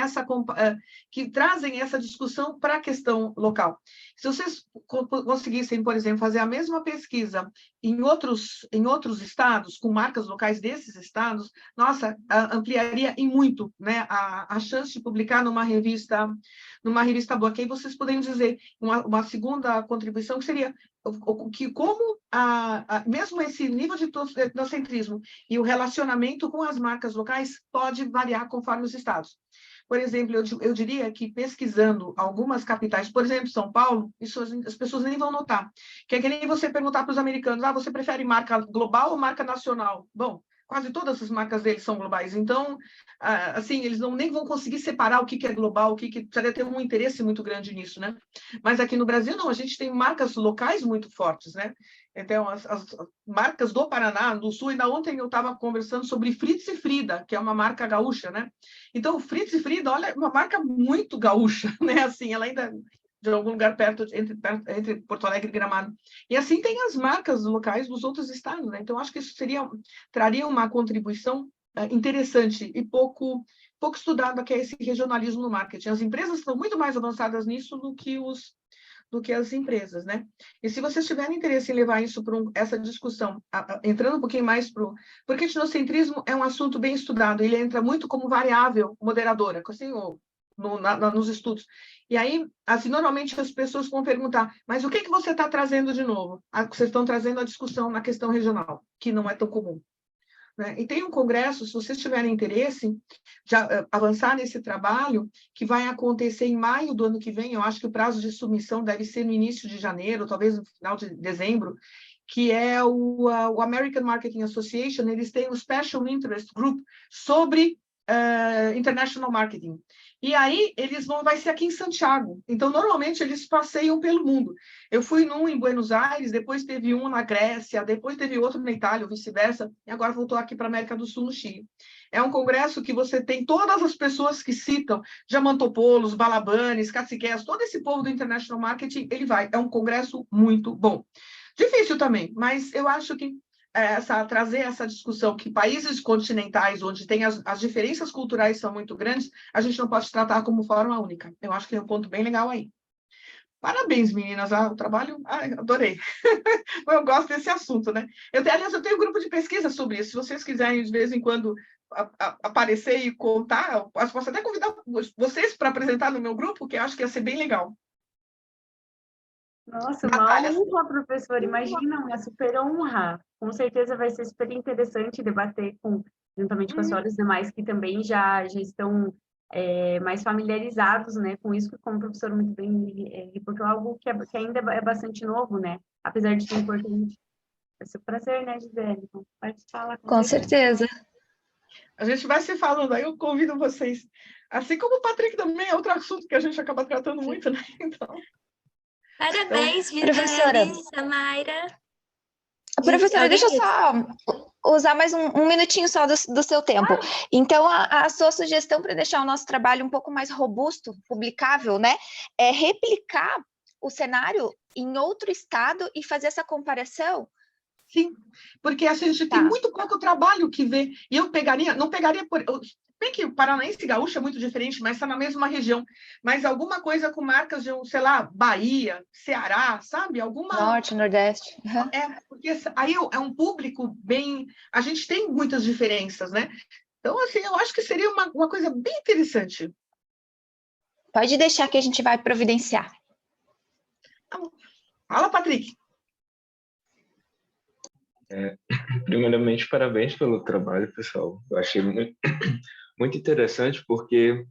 que trazem essa discussão para a questão local. Se vocês conseguissem, por exemplo, fazer a mesma pesquisa em outros estados, com marcas locais desses estados, nossa, ampliaria em muito, né, a chance de publicar numa revista boa. Que aí vocês poderiam dizer uma segunda contribuição, que seria que como mesmo esse nível de etnocentrismo e o relacionamento com as marcas locais pode variar conforme os estados. Por exemplo, eu diria que pesquisando algumas capitais, por exemplo, São Paulo, isso as pessoas nem vão notar, que é que nem você perguntar para os americanos, você prefere marca global ou marca nacional? Bom, quase todas as marcas deles são globais, então, assim, eles nem vão conseguir separar o que é global, precisaria ter um interesse muito grande nisso, né? Mas aqui no Brasil, não, a gente tem marcas locais muito fortes, né? Então, as marcas do Paraná, do Sul, ainda ontem eu estava conversando sobre Fritz e Frida, que é uma marca gaúcha, né? Então, Fritz e Frida, olha, é uma marca muito gaúcha, né? Assim, ela ainda de algum lugar entre Porto Alegre e Gramado. E assim tem as marcas locais dos outros estados, né? Então, acho que isso traria uma contribuição interessante e pouco estudada, que é esse regionalismo no marketing. As empresas estão muito mais avançadas nisso do que as empresas, né? E se vocês tiverem interesse em levar isso para essa discussão, entrando um pouquinho mais porque etnocentrismo é um assunto bem estudado, ele entra muito como variável moderadora, assim, nos estudos. E aí, assim, normalmente as pessoas vão perguntar, mas o que você está trazendo de novo? Vocês estão trazendo a discussão na questão regional, que não é tão comum. Né? E tem um congresso, se vocês tiverem interesse de avançar nesse trabalho, que vai acontecer em maio do ano que vem, eu acho que o prazo de submissão deve ser no início de janeiro, talvez no final de dezembro, que é o American Marketing Association. Eles têm um Special Interest Group sobre International Marketing. E aí, vai ser aqui em Santiago. Então, normalmente, eles passeiam pelo mundo. Eu fui num em Buenos Aires, depois teve um na Grécia, depois teve outro na Itália, ou vice-versa, e agora voltou aqui para a América do Sul, no Chile. É um congresso que você tem todas as pessoas que citam, Diamantopoulos, Balabanes, Caciques, todo esse povo do International Marketing, ele vai. É um congresso muito bom. Difícil também, mas eu acho que trazer essa discussão que países continentais, onde tem as diferenças culturais são muito grandes, a gente não pode tratar como forma única. Eu acho que é um ponto bem legal aí. Parabéns, meninas, o trabalho, adorei. Eu gosto desse assunto, né? Aliás, eu tenho um grupo de pesquisa sobre isso, se vocês quiserem, de vez em quando, aparecer e contar, eu posso até convidar vocês para apresentar no meu grupo, que eu acho que ia ser bem legal. Nossa, uma honra, professora. Imagina, uma super honra. Com certeza vai ser super interessante debater juntamente com as senhoras demais que também já estão mais familiarizados, né, com isso, que como o professor muito bem reportou, algo que ainda é bastante novo, né, apesar de ser importante. Vai ser um prazer, né, Gisele? Então, pode falar com certeza. A gente vai se falando, aí eu convido vocês. Assim como o Patrick também, é outro assunto que a gente acaba tratando muito, né? Então... Parabéns, então, professora Samaira. Professora, deixa eu só usar mais um minutinho só do seu tempo. Então, a sua sugestão para deixar o nosso trabalho um pouco mais robusto, publicável, né, é replicar o cenário em outro estado e fazer essa comparação? Sim, porque a gente tem muito pouco trabalho que ver. E eu não pegaria bem que o paranaense e gaúcho é muito diferente, mas está na mesma região. Mas alguma coisa com marcas de, sei lá, Bahia, Ceará, sabe? Norte, Nordeste. Porque aí é um público bem... A gente tem muitas diferenças, né? Então, assim, eu acho que seria uma coisa bem interessante. Pode deixar que a gente vai providenciar. Fala, Patrick. Primeiramente, parabéns pelo trabalho, pessoal. Eu achei muito interessante, porque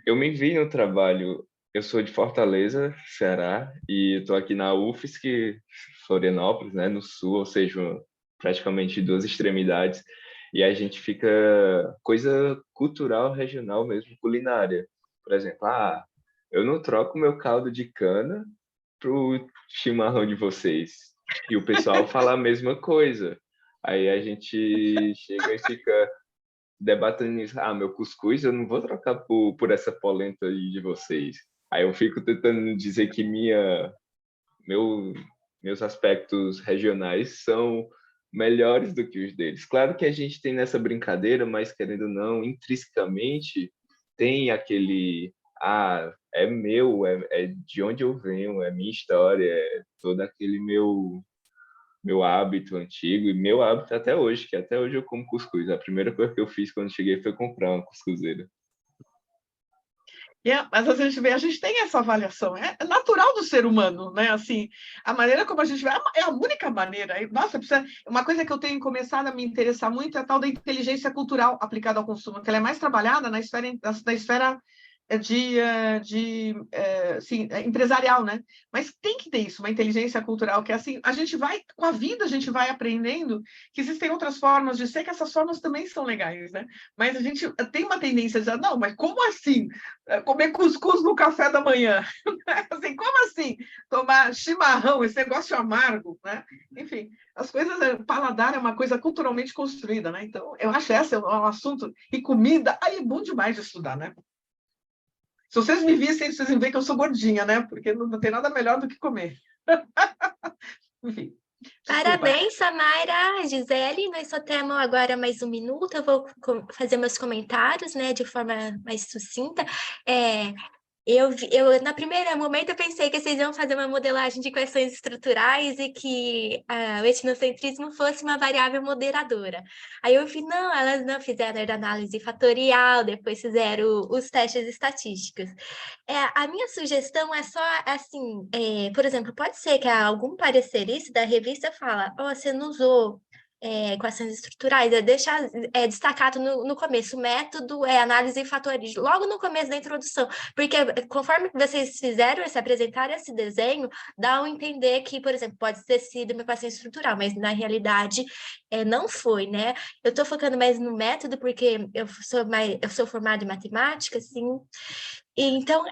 eu me vi no trabalho. Eu sou de Fortaleza, Ceará, e estou aqui na UFSC, Florianópolis, né, no sul, ou seja, praticamente duas extremidades, e a gente fica coisa cultural, regional mesmo, culinária. Por exemplo, eu não troco meu caldo de cana pro chimarrão de vocês. E o pessoal fala a mesma coisa. Aí a gente chega e fica debatendo isso. Meu cuscuz eu não vou trocar por essa polenta aí de vocês. Aí eu fico tentando dizer que meu meus aspectos regionais são melhores do que os deles. Claro que a gente tem nessa brincadeira, mas querendo ou não, intrinsecamente tem aquele é meu, é de onde eu venho, é minha história, é todo aquele meu hábito antigo e meu hábito até hoje, que até hoje eu como cuscuz. A primeira coisa que eu fiz quando cheguei foi comprar uma cuscuzeira. Mas a gente tem essa avaliação, é natural do ser humano, né? Assim, a maneira como a gente vê é a única maneira. Nossa, uma coisa que eu tenho começado a me interessar muito é a tal da inteligência cultural aplicada ao consumo, que ela é mais trabalhada na esfera empresarial, né? Mas tem que ter isso, uma inteligência cultural, que é assim, a gente vai, com a vida, a gente vai aprendendo que existem outras formas de ser, que essas formas também são legais, né? Mas a gente tem uma tendência a dizer, não, mas como assim? Comer cuscuz no café da manhã? Assim, como assim? Tomar chimarrão, esse negócio amargo, né? Enfim, as coisas, paladar é uma coisa culturalmente construída, né? Então, eu acho esse é um assunto, e comida, aí é bom demais de estudar, né? Se vocês me vissem, vocês iam ver que eu sou gordinha, né? Porque não tem nada melhor do que comer. Enfim. Desculpa. Parabéns, Samara, Gisele. Nós só temos agora mais um minuto. Eu vou fazer meus comentários, né, de forma mais sucinta. Na primeira momento, eu pensei que vocês iam fazer uma modelagem de questões estruturais e que o etnocentrismo fosse uma variável moderadora. Aí eu vi, não, elas não fizeram a análise fatorial, depois fizeram os testes estatísticos. A minha sugestão é só, assim, por exemplo, pode ser que algum parecerista da revista fala, você não usou equações estruturais, deixar destacado no começo, o método é análise fatorial, logo no começo da introdução, porque conforme vocês fizeram, se apresentaram esse desenho, dá a entender que, por exemplo, pode ter sido uma equação estrutural, mas na realidade não foi, né? Eu estou focando mais no método, porque eu sou formada em matemática, assim, então,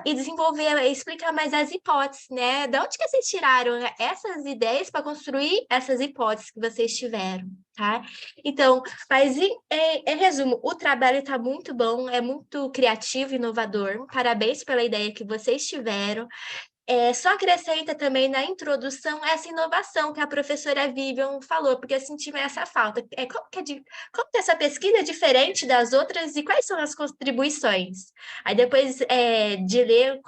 e desenvolver, explicar mais as hipóteses, né? De onde que vocês tiraram essas ideias para construir essas hipóteses que vocês tiveram, tá? Então, mas em resumo, o trabalho está muito bom, é muito criativo, inovador. Parabéns pela ideia que vocês tiveram. Só acrescenta também na introdução essa inovação que a professora Vivian falou, porque eu senti essa falta. Como que essa pesquisa é diferente das outras e quais são as contribuições? Aí depois de ler,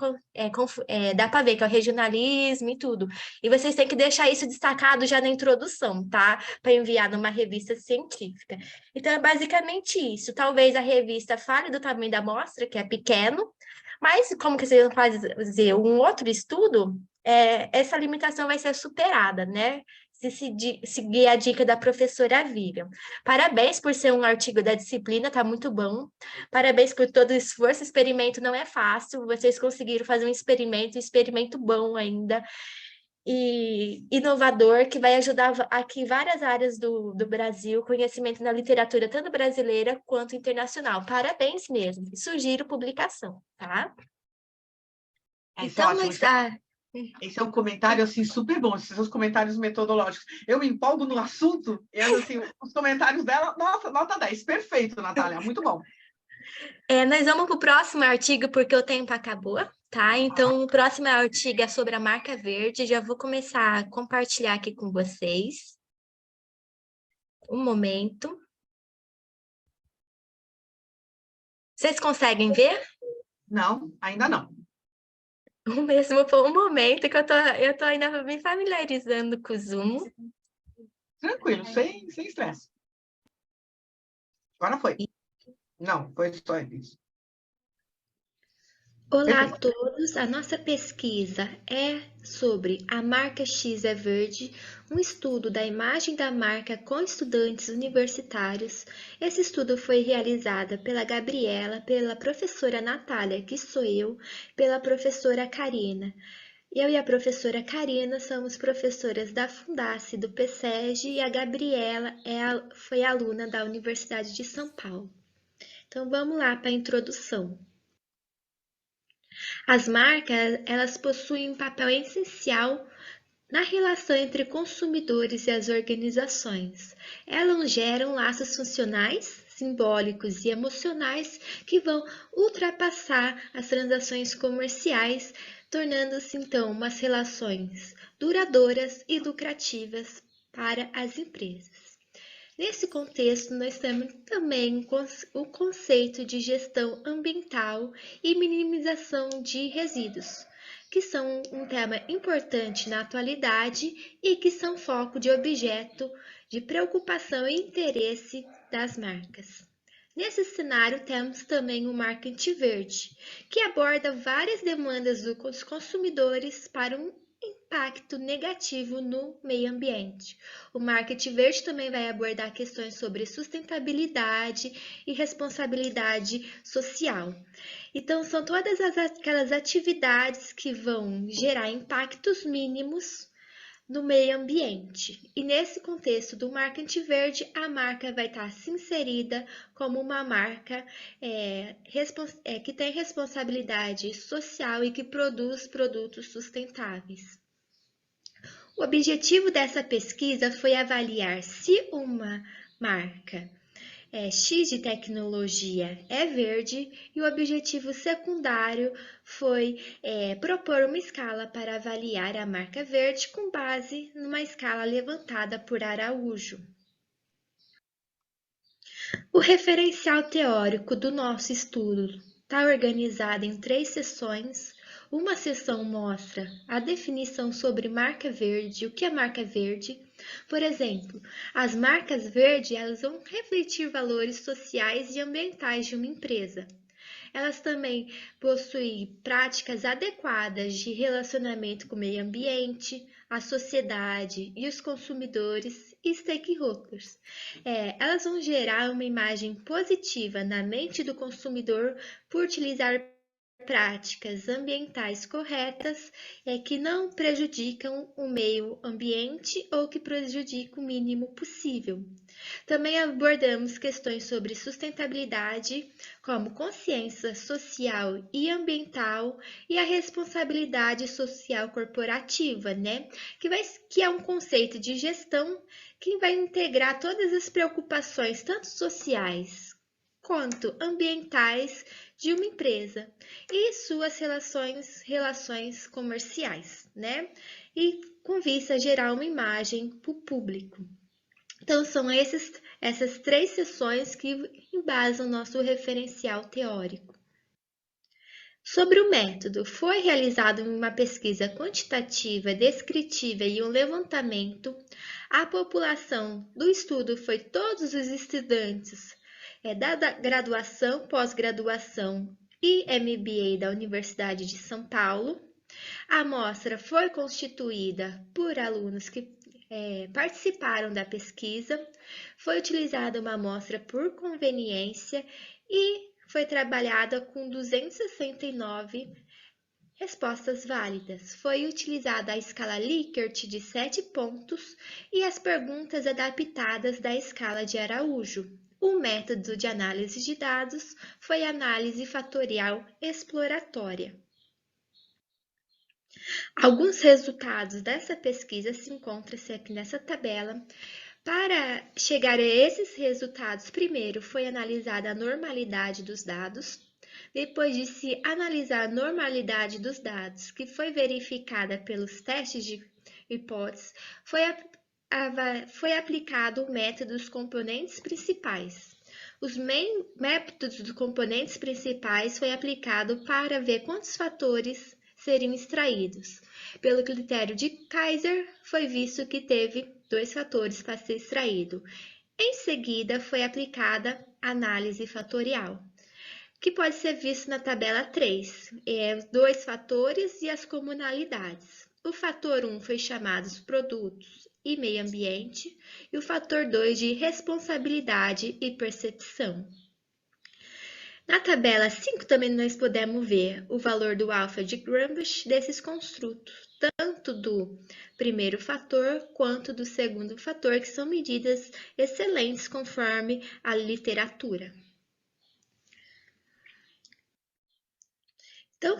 dá para ver que é o regionalismo e tudo. E vocês têm que deixar isso destacado já na introdução, tá? Para enviar numa revista científica. Então, é basicamente isso. Talvez a revista fale do tamanho da amostra, que é pequeno, mas como que vocês vão fazer um outro estudo, essa limitação vai ser superada, né? Se seguir a dica da professora Vivian. Parabéns por ser um artigo da disciplina, tá muito bom. Parabéns por todo o esforço, o experimento não é fácil, vocês conseguiram fazer um experimento bom ainda, e inovador, que vai ajudar aqui várias áreas do Brasil, conhecimento na literatura tanto brasileira quanto internacional. Parabéns mesmo. Sugiro publicação, tá? Então, esse é um comentário assim super bom, esses são os comentários metodológicos. Eu me empolgo no assunto e assim, os comentários dela, nossa, nota 10, perfeito, Natália, muito bom. Nós vamos para o próximo artigo, porque o tempo acabou, tá? Então, o próximo artigo é sobre a marca verde. Já vou começar a compartilhar aqui com vocês. Um momento. Vocês conseguem ver? Não, ainda não. O mesmo foi um momento que eu tô ainda me familiarizando com o Zoom. Tranquilo, sem estresse. Agora foi. Não, foi só isso. Olá a todos, a nossa pesquisa é sobre a marca X é verde, um estudo da imagem da marca com estudantes universitários. Esse estudo foi realizado pela Gabriela, pela professora Natália, que sou eu, pela professora Karina. Eu e a professora Karina somos professoras da Fundace do PSEG e a Gabriela foi aluna da Universidade de São Paulo. Então vamos lá para a introdução. As marcas, elas possuem um papel essencial na relação entre consumidores e as organizações. Elas geram laços funcionais, simbólicos e emocionais que vão ultrapassar as transações comerciais tornando-se então umas relações duradouras e lucrativas para as empresas. Nesse contexto, nós temos também o conceito de gestão ambiental e minimização de resíduos, que são um tema importante na atualidade e que são foco de objeto de preocupação e interesse das marcas. Nesse cenário, temos também o marketing verde, que aborda várias demandas dos consumidores para um impacto negativo no meio ambiente. O marketing verde também vai abordar questões sobre sustentabilidade e responsabilidade social. Então, são todas aquelas atividades que vão gerar impactos mínimos no meio ambiente. E nesse contexto do marketing verde, a marca vai estar se inserida como uma marca que tem responsabilidade social e que produz produtos sustentáveis. O objetivo dessa pesquisa foi avaliar se uma marca X de tecnologia é verde e o objetivo secundário foi propor uma escala para avaliar a marca verde com base numa escala levantada por Araújo. O referencial teórico do nosso estudo está organizado em 3 sessões. Uma sessão mostra a definição sobre marca verde, o que é marca verde. Por exemplo, as marcas verdes elas vão refletir valores sociais e ambientais de uma empresa. Elas também possuem práticas adequadas de relacionamento com o meio ambiente, a sociedade e os consumidores e stakeholders. Elas vão gerar uma imagem positiva na mente do consumidor por utilizar práticas ambientais corretas que não prejudicam o meio ambiente ou que prejudicam o mínimo possível. Também abordamos questões sobre sustentabilidade, como consciência social e ambiental e a responsabilidade social corporativa, que é um conceito de gestão que vai integrar todas as preocupações, tanto sociais quanto ambientais, de uma empresa e suas relações comerciais, E com vista a gerar uma imagem para o público. Então, são essas 3 sessões que embasam o nosso referencial teórico. Sobre o método, foi realizado uma pesquisa quantitativa, descritiva e um levantamento. A população do estudo foi todos os estudantes da graduação, pós-graduação e MBA da Universidade de São Paulo. A amostra foi constituída por alunos que participaram da pesquisa. Foi utilizada uma amostra por conveniência e foi trabalhada com 269 respostas válidas. Foi utilizada a escala Likert de 7 pontos e as perguntas adaptadas da escala de Araújo. O método de análise de dados foi análise fatorial exploratória. Alguns resultados dessa pesquisa se encontram-se aqui nessa tabela. Para chegar a esses resultados, primeiro foi analisada a normalidade dos dados. Depois de se analisar a normalidade dos dados, que foi verificada pelos testes de hipóteses, foi aplicado o método dos componentes principais. Os métodos dos componentes principais foi aplicado para ver quantos fatores seriam extraídos. Pelo critério de Kaiser, foi visto que teve 2 fatores para ser extraído. Em seguida, foi aplicada a análise fatorial, que pode ser visto na tabela 3, 2 fatores e as comunalidades. O fator 1 foi chamado os produtos e meio ambiente, e o fator 2 de responsabilidade e percepção. Na tabela 5 também nós podemos ver o valor do alfa de Grambach desses construtos, tanto do primeiro fator quanto do segundo fator, que são medidas excelentes conforme a literatura. Então,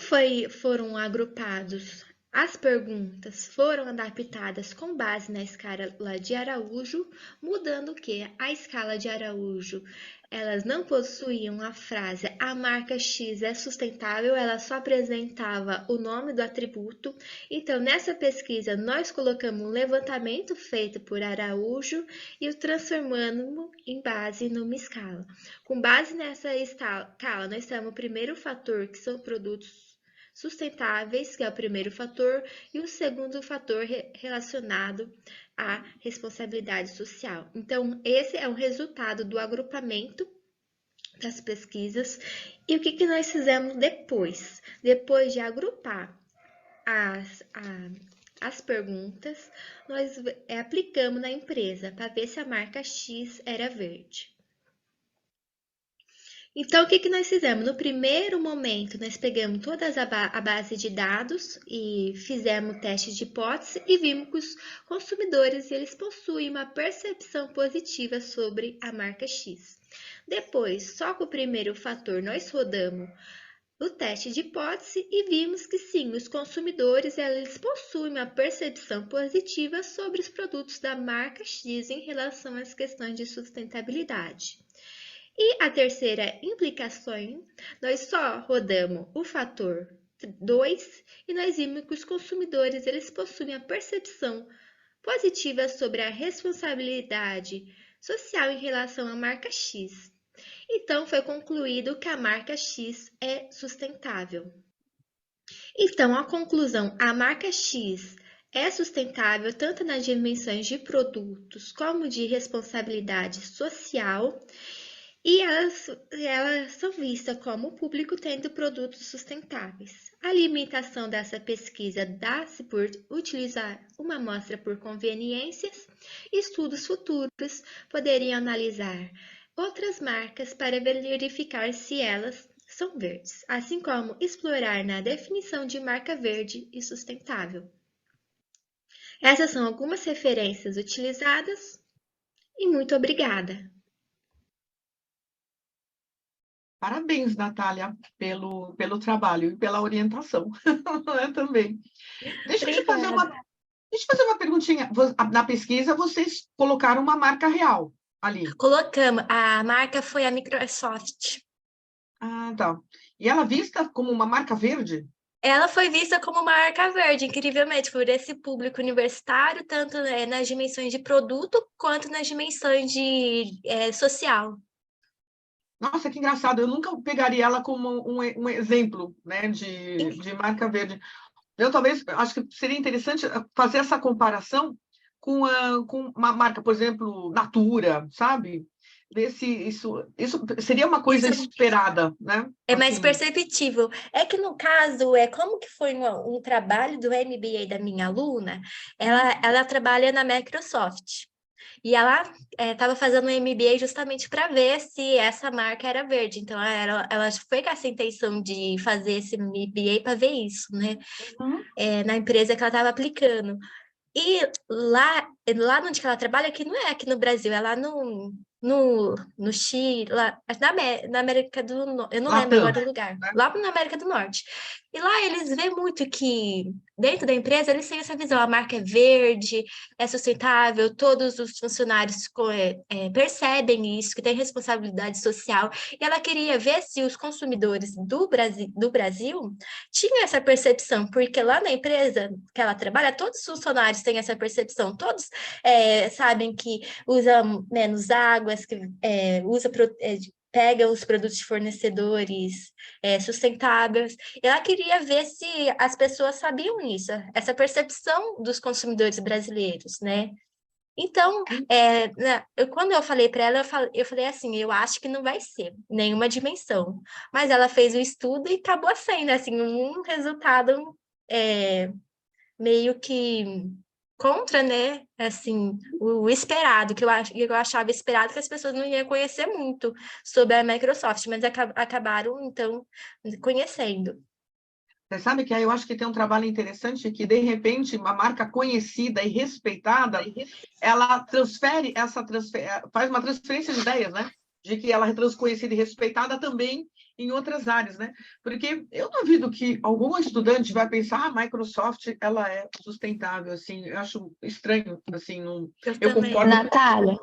foram agrupados, as perguntas foram adaptadas com base na escala de Araújo, mudando que a escala de Araújo elas não possuíam a frase "a marca X é sustentável", ela só apresentava o nome do atributo. Então, nessa pesquisa, nós colocamos um levantamento feito por Araújo e o transformamos em base numa escala. Com base nessa escala, nós temos o primeiro fator, que são produtos sustentáveis, que é o primeiro fator, e o segundo fator relacionado à responsabilidade social. Então, esse é o resultado do agrupamento das pesquisas. E o que nós fizemos depois? Depois de agrupar as perguntas, nós aplicamos na empresa para ver se a marca X era verde. Então, o que nós fizemos? No primeiro momento, nós pegamos toda a base de dados e fizemos o teste de hipótese e vimos que os consumidores eles possuem uma percepção positiva sobre a marca X. Depois, só com o primeiro fator, nós rodamos o teste de hipótese e vimos que sim, os consumidores eles possuem uma percepção positiva sobre os produtos da marca X em relação às questões de sustentabilidade. E a terceira implicação, nós só rodamos o fator 2 e nós vimos que os consumidores eles possuem a percepção positiva sobre a responsabilidade social em relação à marca X. Então, foi concluído que a marca X é sustentável. Então, a conclusão, a marca X é sustentável tanto nas dimensões de produtos como de responsabilidade social. E elas são vistas como o público tendo produtos sustentáveis. A limitação dessa pesquisa dá-se por utilizar uma amostra por conveniências. Estudos futuros poderiam analisar outras marcas para verificar se elas são verdes, assim como explorar na definição de marca verde e sustentável. Essas são algumas referências utilizadas e muito obrigada. Parabéns, Natália, pelo trabalho e pela orientação também. Deixa eu te fazer uma perguntinha. Na pesquisa, vocês colocaram uma marca real ali. Colocamos. A marca foi a Microsoft. Ah, tá. E ela vista como uma marca verde? Ela foi vista como uma marca verde, incrivelmente, por esse público universitário, tanto nas dimensões de produto, quanto nas dimensões de social. Nossa, que engraçado. Eu nunca pegaria ela como um exemplo, né, de marca verde. Eu talvez, acho que seria interessante fazer essa comparação com uma marca, por exemplo, Natura, sabe? Ver se isso seria uma coisa esperada, né? É mais perceptível. É que, no caso, como que foi um trabalho do MBA da minha aluna, ela trabalha na Microsoft. E ela estava fazendo um MBA justamente para ver se essa marca era verde. Então, ela foi com essa intenção de fazer esse MBA para ver isso, né? Uhum. Na empresa que ela estava aplicando. E lá onde ela trabalha, que não é aqui no Brasil, é lá no Chile, lá, na América do Norte, eu não lembro agora do lugar, lá na América do Norte. E lá eles veem muito que, dentro da empresa, eles têm essa visão, a marca é verde, é sustentável, todos os funcionários percebem isso, que tem responsabilidade social, e ela queria ver se os consumidores do Brasil tinham essa percepção, porque lá na empresa que ela trabalha, todos os funcionários têm essa percepção, todos sabem que usam menos água, que pega os produtos de fornecedores sustentáveis. Ela queria ver se as pessoas sabiam isso, essa percepção dos consumidores brasileiros, né? Então, quando eu falei para ela, eu falei assim, eu acho que não vai ser nenhuma dimensão. Mas ela fez o estudo e acabou sendo assim, um resultado meio que contra, né, assim, o esperado, que eu achava esperado que as pessoas não iam conhecer muito sobre a Microsoft, mas acabaram, então, conhecendo. Você sabe que aí eu acho que tem um trabalho interessante que, de repente, uma marca conhecida e respeitada, ela faz uma transferência de ideias, né? De que ela é conhecida e respeitada também em outras áreas, né? Porque eu duvido que algum estudante vai pensar, a Microsoft, ela é sustentável, assim, eu acho estranho, assim, eu concordo. Natália,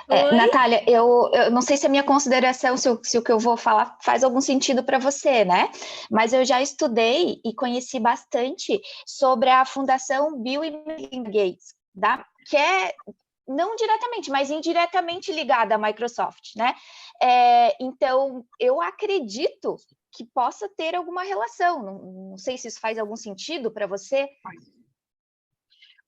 Oi? Natália, eu não sei se a minha consideração, se o que eu vou falar faz algum sentido para você, né? Mas eu já estudei e conheci bastante sobre a Fundação Bill e Melinda Gates, que é não diretamente, mas indiretamente ligada à Microsoft, né? Então, eu acredito que possa ter alguma relação. Não sei se isso faz algum sentido para você.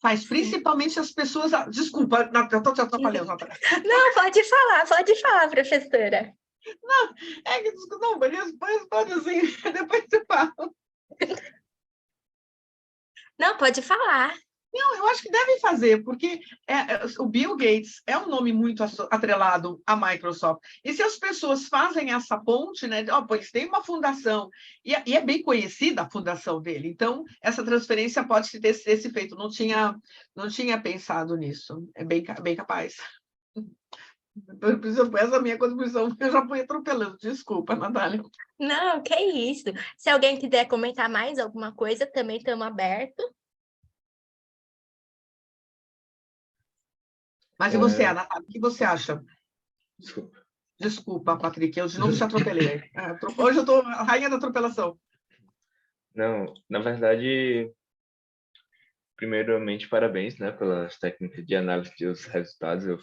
Faz, principalmente as pessoas... Desculpa, eu estou te atrapalhando, Natália. Não, pode falar, professora. Não, beleza, pode assim, depois você fala. Não, pode falar. Não, eu acho que devem fazer, porque o Bill Gates é um nome muito atrelado à Microsoft. E se as pessoas fazem essa ponte, né? Pois tem uma fundação, e é bem conhecida a fundação dele, então essa transferência pode ter esse feito. Não tinha pensado nisso. É bem capaz. Essa minha contribuição eu já fui atropelando. Desculpa, Natália. Não, que isso. Se alguém quiser comentar mais alguma coisa, também estamos abertos. Mas e você, Natália, o que você acha? Desculpa. Desculpa, Patrick, eu de novo te atropelei. Hoje eu estou a rainha da atropelação. Não, na verdade, primeiramente, parabéns, né, pelas técnicas de análise dos resultados. Eu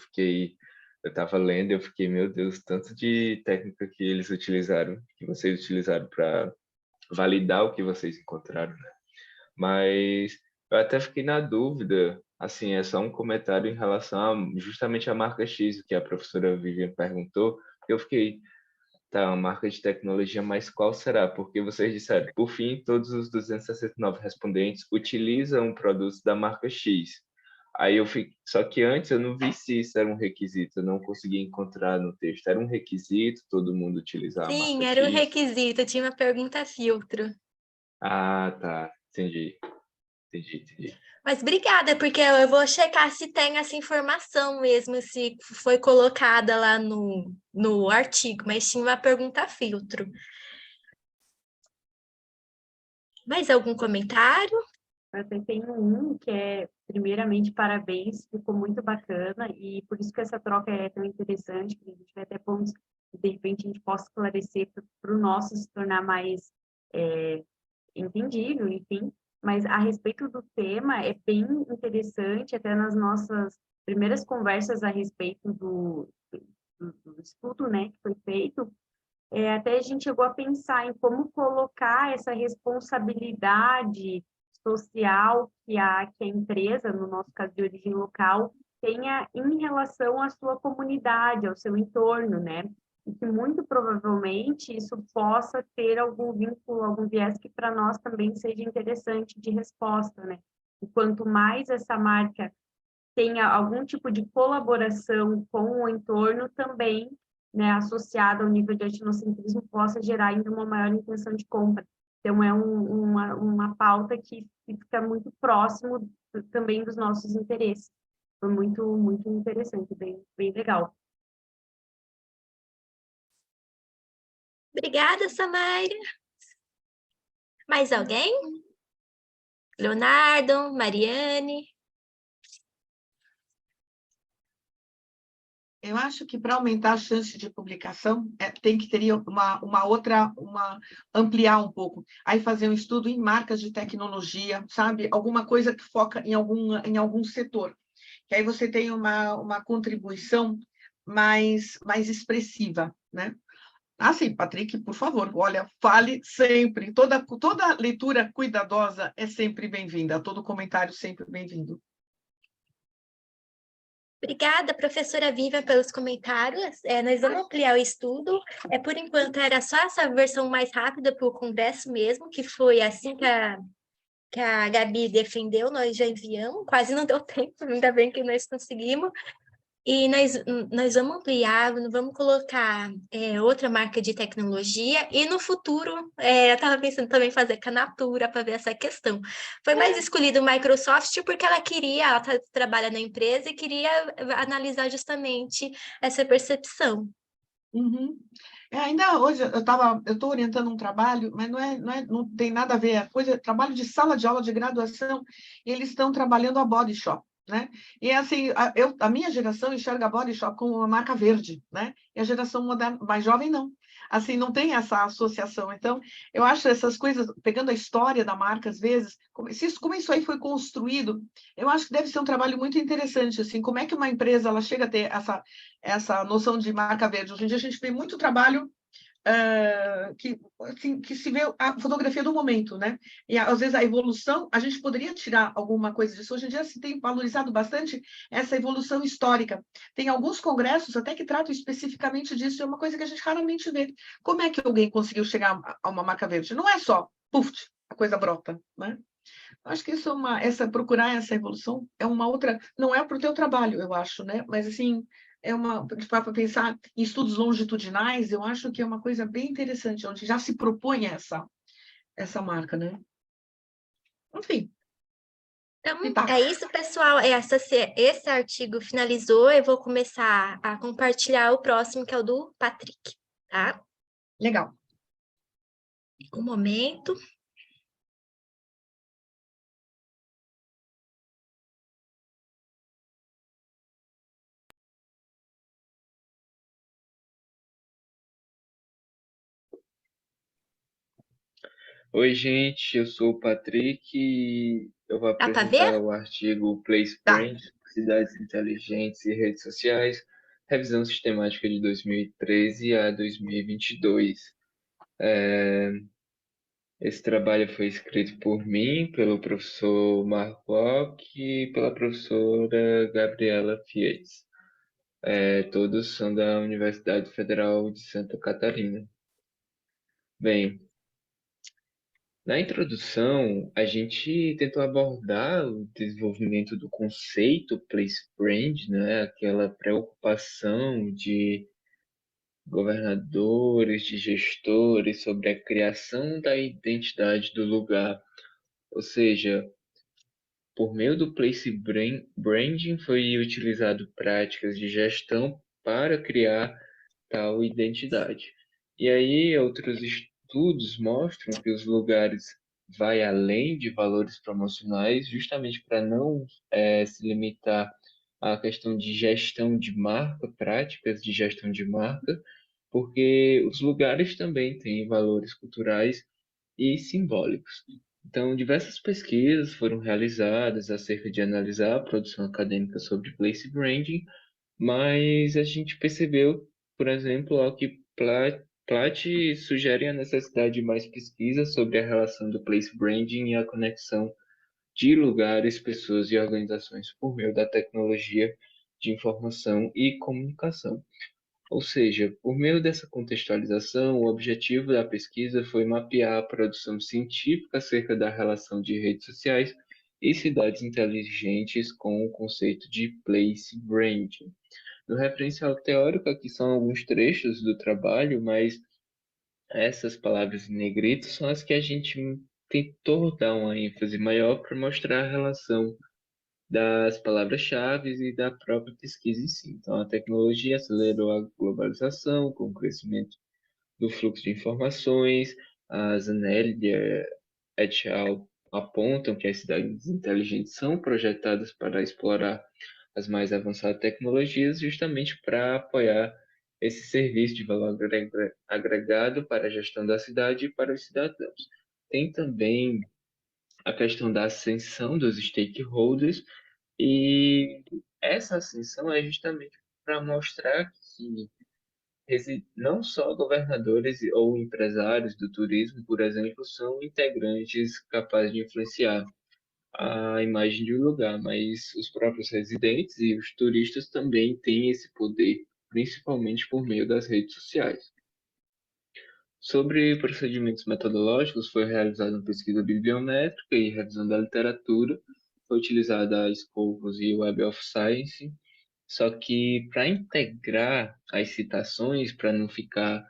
estava lendo, eu fiquei, meu Deus, tanto de técnica que eles utilizaram, que vocês utilizaram para validar o que vocês encontraram, né? Mas eu até fiquei na dúvida, assim, é só um comentário em relação justamente à marca X, que a professora Vivian perguntou, eu fiquei, tá, uma marca de tecnologia, mas qual será? Porque vocês disseram, por fim, todos os 269 respondentes utilizam produtos da marca X. Aí eu fiquei, só que antes eu não vi se isso era um requisito, eu não consegui encontrar no texto. Era um requisito todo mundo utilizar a Sim, marca era um X? requisito, tinha uma pergunta filtro. Ah, tá, entendi. Mas obrigada, porque eu vou checar se tem essa informação mesmo, se foi colocada lá no artigo, mas tinha uma pergunta filtro. Mais algum comentário? Eu até tenho um que é, primeiramente, parabéns, ficou muito bacana, e por isso que essa troca é tão interessante, que a gente vai até pontos que, de repente, a gente possa esclarecer para o nosso se tornar mais entendível, enfim. Mas a respeito do tema, é bem interessante, até nas nossas primeiras conversas a respeito do estudo, né, que foi feito, até a gente chegou a pensar em como colocar essa responsabilidade social que a empresa, no nosso caso de origem local, tenha em relação à sua comunidade, ao seu entorno, né? E que muito provavelmente isso possa ter algum vínculo, algum viés que para nós também seja interessante de resposta, né? E quanto mais essa marca tenha algum tipo de colaboração com o entorno, também, né, associado ao nível de etnocentrismo, possa gerar ainda uma maior intenção de compra. Então, é uma pauta que fica muito próximo também dos nossos interesses. Foi muito, muito interessante, bem legal. Obrigada, Samaira. Mais alguém? Leonardo, Mariane? Eu acho que para aumentar a chance de publicação, tem que ter ampliar um pouco. Aí fazer um estudo em marcas de tecnologia, sabe? Alguma coisa que foca em algum setor. Que aí você tem uma contribuição mais expressiva, né? Sim, Patrick, por favor, olha, fale sempre. Toda leitura cuidadosa é sempre bem-vinda, todo comentário sempre bem-vindo. Obrigada, professora Vivian, pelos comentários. Nós vamos ampliar o estudo. Por enquanto, era só essa versão mais rápida para o Congresso mesmo, que foi assim que a Gabi defendeu, nós já enviamos, quase não deu tempo, ainda bem que nós conseguimos. E nós vamos ampliar, vamos colocar outra marca de tecnologia, e no futuro, eu estava pensando também em fazer Canatura para ver essa questão. Foi mais escolhido o Microsoft porque ela trabalha na empresa e queria analisar justamente essa percepção. Uhum. Ainda hoje eu estou orientando um trabalho, mas não tem nada a ver, trabalho de sala de aula de graduação, e eles estão trabalhando a Body Shop. né? E assim, a minha geração enxerga a Body Shop como uma marca verde, né? E a geração mais jovem não. Assim, não tem essa associação. Então, eu acho essas coisas, pegando a história da marca, às vezes, como isso aí foi construído, eu acho que deve ser um trabalho muito interessante, assim, como é que uma empresa ela chega a ter essa noção de marca verde. Hoje em dia a gente vê muito trabalho que se vê a fotografia do momento, né? E às vezes a evolução, a gente poderia tirar alguma coisa disso. Hoje em dia se tem valorizado bastante essa evolução histórica. Tem alguns congressos até que tratam especificamente disso, é uma coisa que a gente raramente vê. Como é que alguém conseguiu chegar a uma marca verde? Não é só, puf, a coisa brota, né? Acho que isso é procurar essa evolução é uma outra, não é para o teu trabalho, eu acho, né? Mas assim, para pensar em estudos longitudinais, eu acho que é uma coisa bem interessante, onde já se propõe essa marca, né? Enfim, Então, tá, é isso, pessoal. Esse artigo finalizou. Eu vou começar a compartilhar o próximo, que é o do Patrick, tá? legal. Um momento. Oi, gente, eu sou o Patrick e eu vou Dá para apresentar ver? o artigo Place Tá. Brand, Cidades Inteligentes e Redes Sociais, revisão sistemática de 2013 a 2022. Esse trabalho foi escrito por mim, pelo professor Marco Alck e pela professora Gabriela Fietz. Todos são da Universidade Federal de Santa Catarina. Bem, na introdução, a gente tentou abordar o desenvolvimento do conceito place brand, né? Aquela preocupação de governadores, de gestores sobre a criação da identidade do lugar. Ou seja, por meio do branding foi utilizado práticas de gestão para criar tal identidade. E aí outros estudos mostram que os lugares vai além de valores promocionais, justamente para não se limitar à questão de gestão de marca, práticas de gestão de marca, porque os lugares também têm valores culturais e simbólicos. Então, diversas pesquisas foram realizadas acerca de analisar a produção acadêmica sobre place branding, mas a gente percebeu, por exemplo, ó, que Platt sugere a necessidade de mais pesquisa sobre a relação do place branding e a conexão de lugares, pessoas e organizações por meio da tecnologia de informação e comunicação. Ou seja, por meio dessa contextualização, o objetivo da pesquisa foi mapear a produção científica acerca da relação de redes sociais e cidades inteligentes com o conceito de place branding. No referencial teórico, aqui são alguns trechos do trabalho, mas essas palavras em negrito são as que a gente tentou dar uma ênfase maior para mostrar a relação das palavras-chave e da própria pesquisa em si. Então, a tecnologia acelerou a globalização com o crescimento do fluxo de informações. A Zanelli et al. Apontam que as cidades inteligentes são projetadas para explorar as mais avançadas tecnologias justamente para apoiar esse serviço de valor agregado para a gestão da cidade e para os cidadãos. Tem também a questão da ascensão dos stakeholders, e essa ascensão é justamente para mostrar que não só governadores ou empresários do turismo, por exemplo, são integrantes capazes de influenciar a imagem de um lugar, mas os próprios residentes e os turistas também têm esse poder, principalmente por meio das redes sociais. Sobre procedimentos metodológicos, foi realizada uma pesquisa bibliométrica e revisão da literatura. Foi utilizada a Scopus e Web of Science, só que para integrar as citações, para não ficar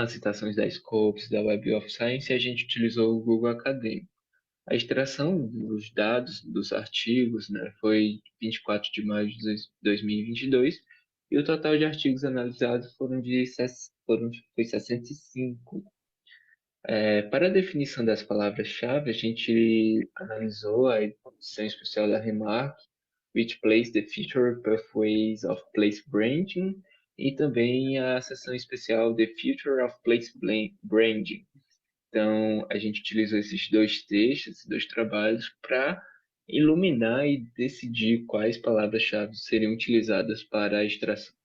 citações da Scopus, da Web of Science, a gente utilizou o Google Acadêmico. A extração dos dados dos artigos, né, foi 24 de maio de 2022, e o total de artigos analisados foi 65. Para a definição das palavras-chave, a gente analisou a edição especial da Remark, which plays the future pathways of place branding, e também a seção especial The Future of Place Branding. Então, a gente utilizou esses dois textos, esses dois trabalhos, para iluminar e decidir quais palavras-chave seriam utilizadas para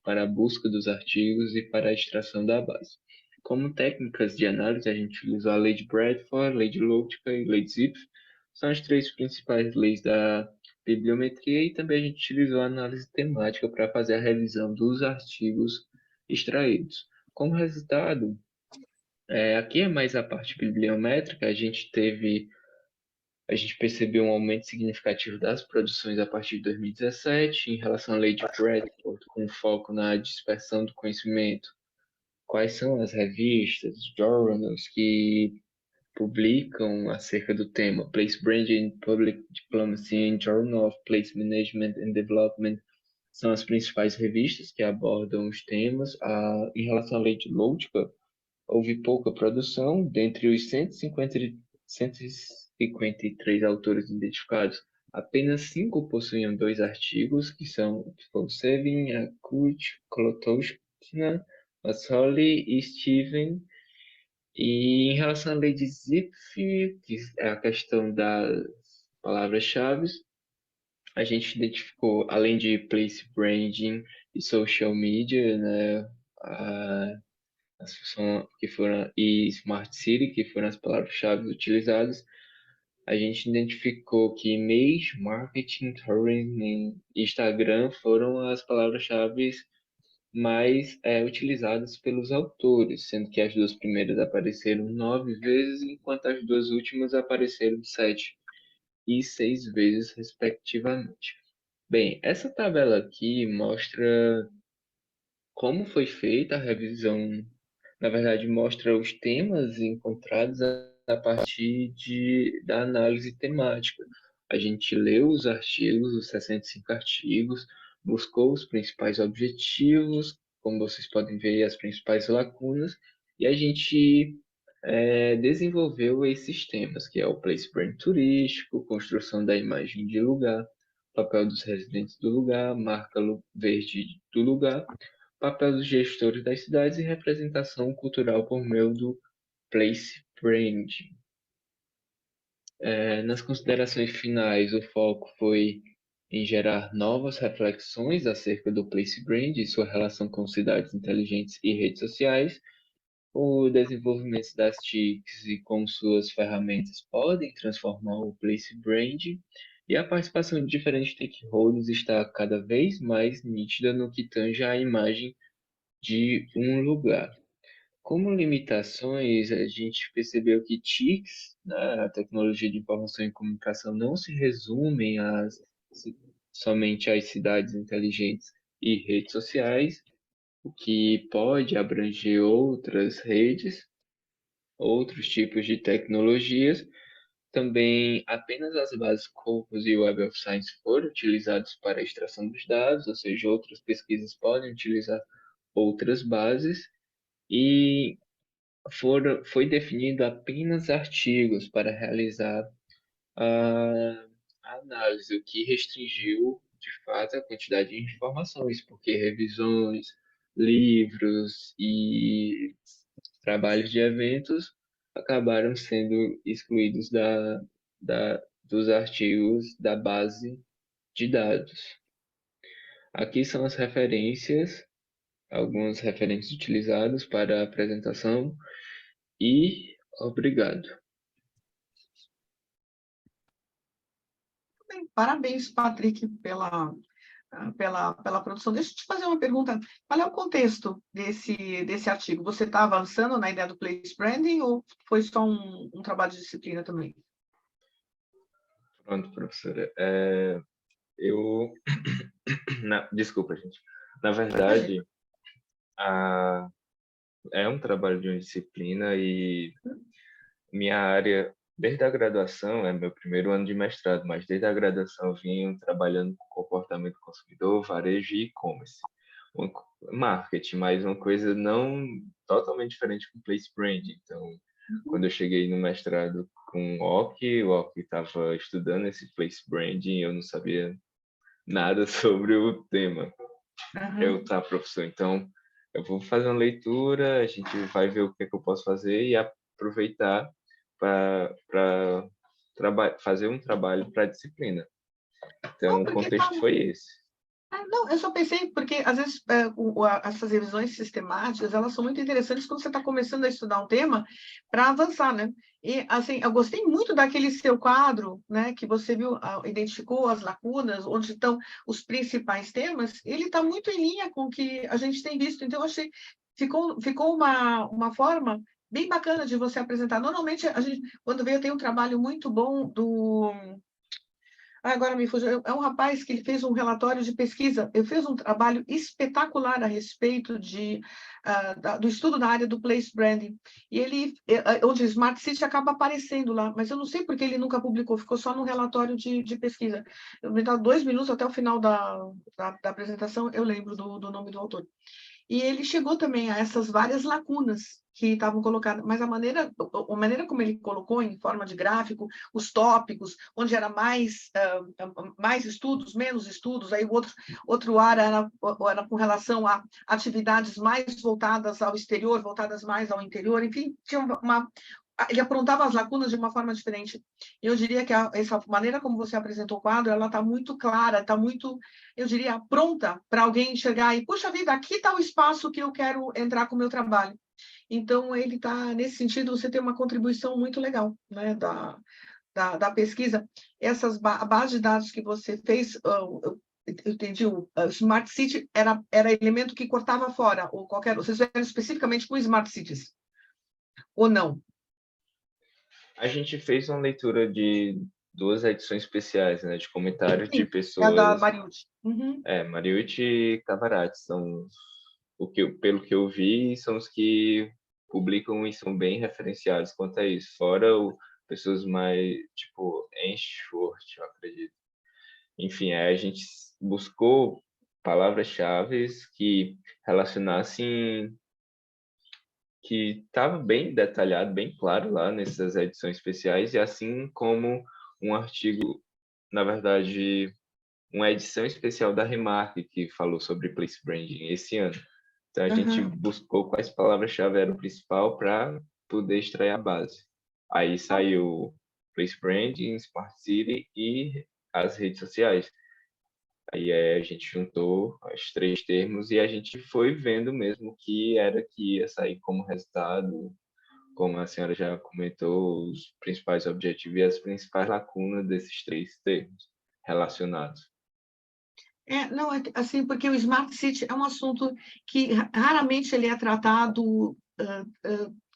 para a busca dos artigos e para a extração da base. Como técnicas de análise, a gente utilizou a lei de Bradford, lei de Lotka e lei de Zipf. São as três principais leis da bibliometria, e também a gente utilizou a análise temática para fazer a revisão dos artigos extraídos. Como resultado, aqui é mais a parte bibliométrica, a gente percebeu um aumento significativo das produções a partir de 2017 em relação à lei de Bradford, com foco na dispersão do conhecimento. Quais são as revistas, journals que publicam acerca do tema? Place Branding, Public Diplomacy and Journal of Place Management and Development são as principais revistas que abordam os temas. Em relação à lei de Lotka, houve pouca produção. Dentre os 153 autores identificados, apenas 5 possuíam 2 artigos, que são Sevin, Akut, Klotoshkina, Massoli e Steven. E em relação à lei de Zipf, que é a questão das palavras-chave, a gente identificou, além de place branding e social media, né, e Smart City, que foram as palavras-chave utilizadas, a gente identificou que e-mails, marketing, tourism e Instagram foram as palavras-chave mais utilizadas pelos autores, sendo que as duas primeiras apareceram 9 vezes, enquanto as duas últimas apareceram 7 e 6 vezes, respectivamente. Bem, essa tabela aqui mostra como foi feita a revisão. Na verdade, mostra os temas encontrados a partir da análise temática. A gente leu os artigos, os 65 artigos, buscou os principais objetivos, como vocês podem ver, as principais lacunas, e a gente desenvolveu esses temas, que é o place brand turístico, construção da imagem de lugar, papel dos residentes do lugar, marca verde do lugar, papel dos gestores das cidades e representação cultural por meio do place branding. Nas considerações finais, o foco foi em gerar novas reflexões acerca do place brand e sua relação com cidades inteligentes e redes sociais. O desenvolvimento das TICs e com suas ferramentas podem transformar o place brand, e a participação de diferentes stakeholders está cada vez mais nítida no que tange à imagem de um lugar. Como limitações, a gente percebeu que TICs, né, a tecnologia de informação e comunicação, não se resumem somente às cidades inteligentes e redes sociais, o que pode abranger outras redes, outros tipos de tecnologias. Também apenas as bases Scopus e Web of Science foram utilizados para a extração dos dados, ou seja, outras pesquisas podem utilizar outras bases, e foi definido apenas artigos para realizar a análise, o que restringiu, de fato, a quantidade de informações, porque revisões, livros e trabalhos de eventos acabaram sendo excluídos dos artigos da base de dados. Aqui são as referências, algumas referências utilizadas para a apresentação, e obrigado. Bem, parabéns, Patrick, pela produção. Deixa eu te fazer uma pergunta. Qual é o contexto desse artigo? Você está avançando na ideia do place branding ou foi só um trabalho de disciplina também? Pronto, professora. Desculpa, gente. Na verdade, é um trabalho de uma disciplina, e minha área, desde a graduação, é meu primeiro ano de mestrado, mas desde a graduação eu venho trabalhando com comportamento do consumidor, varejo e e-commerce. Marketing, mas uma coisa não totalmente diferente com place brand. Então, quando eu cheguei no mestrado com o Oki estava estudando esse place branding, eu não sabia nada sobre o tema. Eu, tá, professor, então eu vou fazer uma leitura, a gente vai ver o que é que eu posso fazer e aproveitar para fazer um trabalho para a disciplina. Então, Não, o porque contexto foi esse. não, eu só pensei porque às vezes essas revisões sistemáticas elas são muito interessantes quando você está começando a estudar um tema para avançar, né? E assim, eu gostei muito daquele seu quadro, né? Que você viu, identificou as lacunas, onde estão os principais temas. Ele está muito em linha com o que a gente tem visto. Então, eu achei ficou uma forma bem bacana de você apresentar. Normalmente a gente, quando vem, eu tenho um trabalho muito bom do agora me fugiu. É um rapaz que ele fez um relatório de pesquisa. Eu fiz um trabalho espetacular a respeito do estudo da área do place branding. E ele, onde Smart City acaba aparecendo lá, mas eu não sei porque ele nunca publicou, ficou só no relatório de pesquisa. Eu me dá 2 minutos até o final da apresentação, eu lembro do nome do autor. E ele chegou também a essas várias lacunas que estavam colocadas, mas a maneira como ele colocou em forma de gráfico, os tópicos, onde era mais estudos, menos estudos, aí o outro era com relação a atividades mais voltadas ao exterior, voltadas mais ao interior, enfim, tinha ele aprontava as lacunas de uma forma diferente. Eu diria que essa maneira como você apresentou o quadro, ela está muito clara, está muito, eu diria, pronta para alguém enxergar e, puxa vida, aqui está o espaço que eu quero entrar com o meu trabalho. Então, ele está, nesse sentido, você tem uma contribuição muito legal, né, da pesquisa. A base de dados que você fez, eu entendi, o Smart City era elemento que cortava fora, ou qualquer, vocês fizeram especificamente com Smart Cities, ou não? A gente fez uma leitura de 2 edições especiais, né, de comentários de Sim, é a da pessoas. Mariucci. Uhum. Mariucci e Cavarati são pelo que eu vi, são os que publicam e são bem referenciados quanto a isso. Fora pessoas mais, tipo, Ensworth, eu acredito. Enfim, a gente buscou palavras-chave que relacionassem, que estava bem detalhado, bem claro lá nessas edições especiais, e assim como um artigo, na verdade, uma edição especial da Remarque, que falou sobre place branding esse ano. Então, a gente buscou quais palavras-chave eram o principal para poder extrair a base. Aí saiu place branding, Smart City e as redes sociais. Aí a gente juntou os 3 termos e a gente foi vendo mesmo que era que ia sair como resultado, como a senhora já comentou, os principais objetivos e as principais lacunas desses 3 termos relacionados. Não, assim, porque o Smart City é um assunto que raramente ele é tratado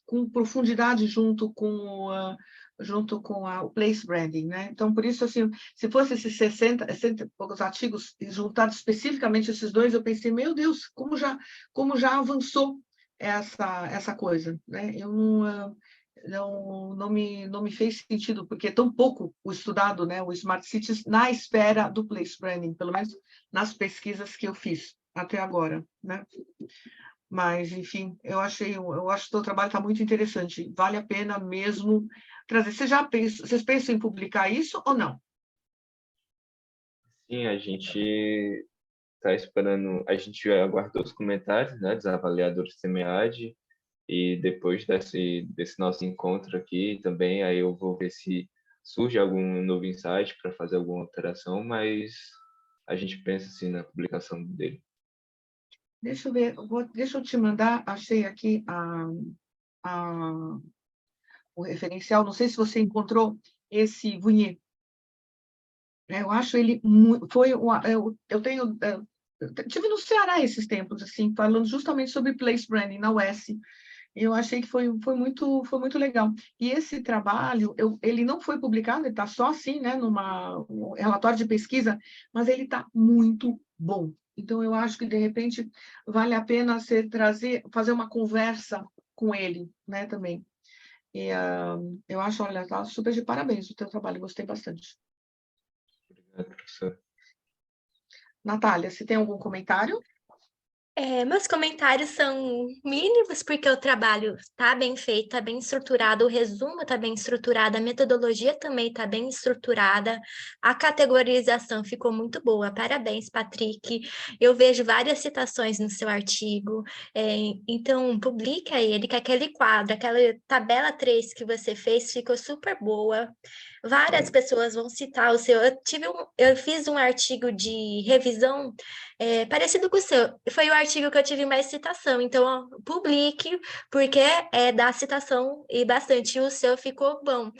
com profundidade junto com o place branding, né? Então, por isso, assim, se fosse esses 60 e poucos artigos juntados especificamente esses dois, eu pensei, meu Deus, como já avançou essa coisa, né? Eu não me fez sentido, porque é tão pouco o estudado, né, o Smart Cities, na esfera do place branding, pelo menos nas pesquisas que eu fiz até agora, né? Mas, enfim, eu acho que o seu trabalho está muito interessante, vale a pena mesmo trazer. Vocês pensam em publicar isso ou não? Sim, a gente está esperando, a gente aguardou os comentários, né, dos avaliadores do MEAD, e depois desse nosso encontro aqui também, aí eu vou ver se surge algum novo insight para fazer alguma alteração, mas a gente pensa assim na publicação dele. Deixa eu ver, deixa eu te mandar, achei aqui o referencial, não sei se você encontrou esse Vunier. Eu acho ele eu tenho tive no Ceará esses tempos assim, falando justamente sobre place branding na UES. Eu achei que foi muito legal. E esse trabalho, ele não foi publicado, ele está só assim, né, um relatório de pesquisa, mas ele está muito bom. Então, eu acho que, de repente, vale a pena fazer uma conversa com ele, né, também. E eu acho, olha, tá super de parabéns o teu trabalho, gostei bastante. Obrigado, professor. Natália, você tem algum comentário? Meus comentários são mínimos, porque o trabalho está bem feito, está bem estruturado, o resumo está bem estruturado, a metodologia também está bem estruturada, a categorização ficou muito boa. Parabéns, Patrick. Eu vejo várias citações no seu artigo, então publica ele, que aquele quadro, aquela tabela 3 que você fez ficou super boa. Várias pessoas vão citar o seu. Eu fiz um artigo de revisão parecido com o seu. Foi o artigo que eu tive mais citação. Então, ó, publique, porque dá citação e bastante. E o seu ficou bom.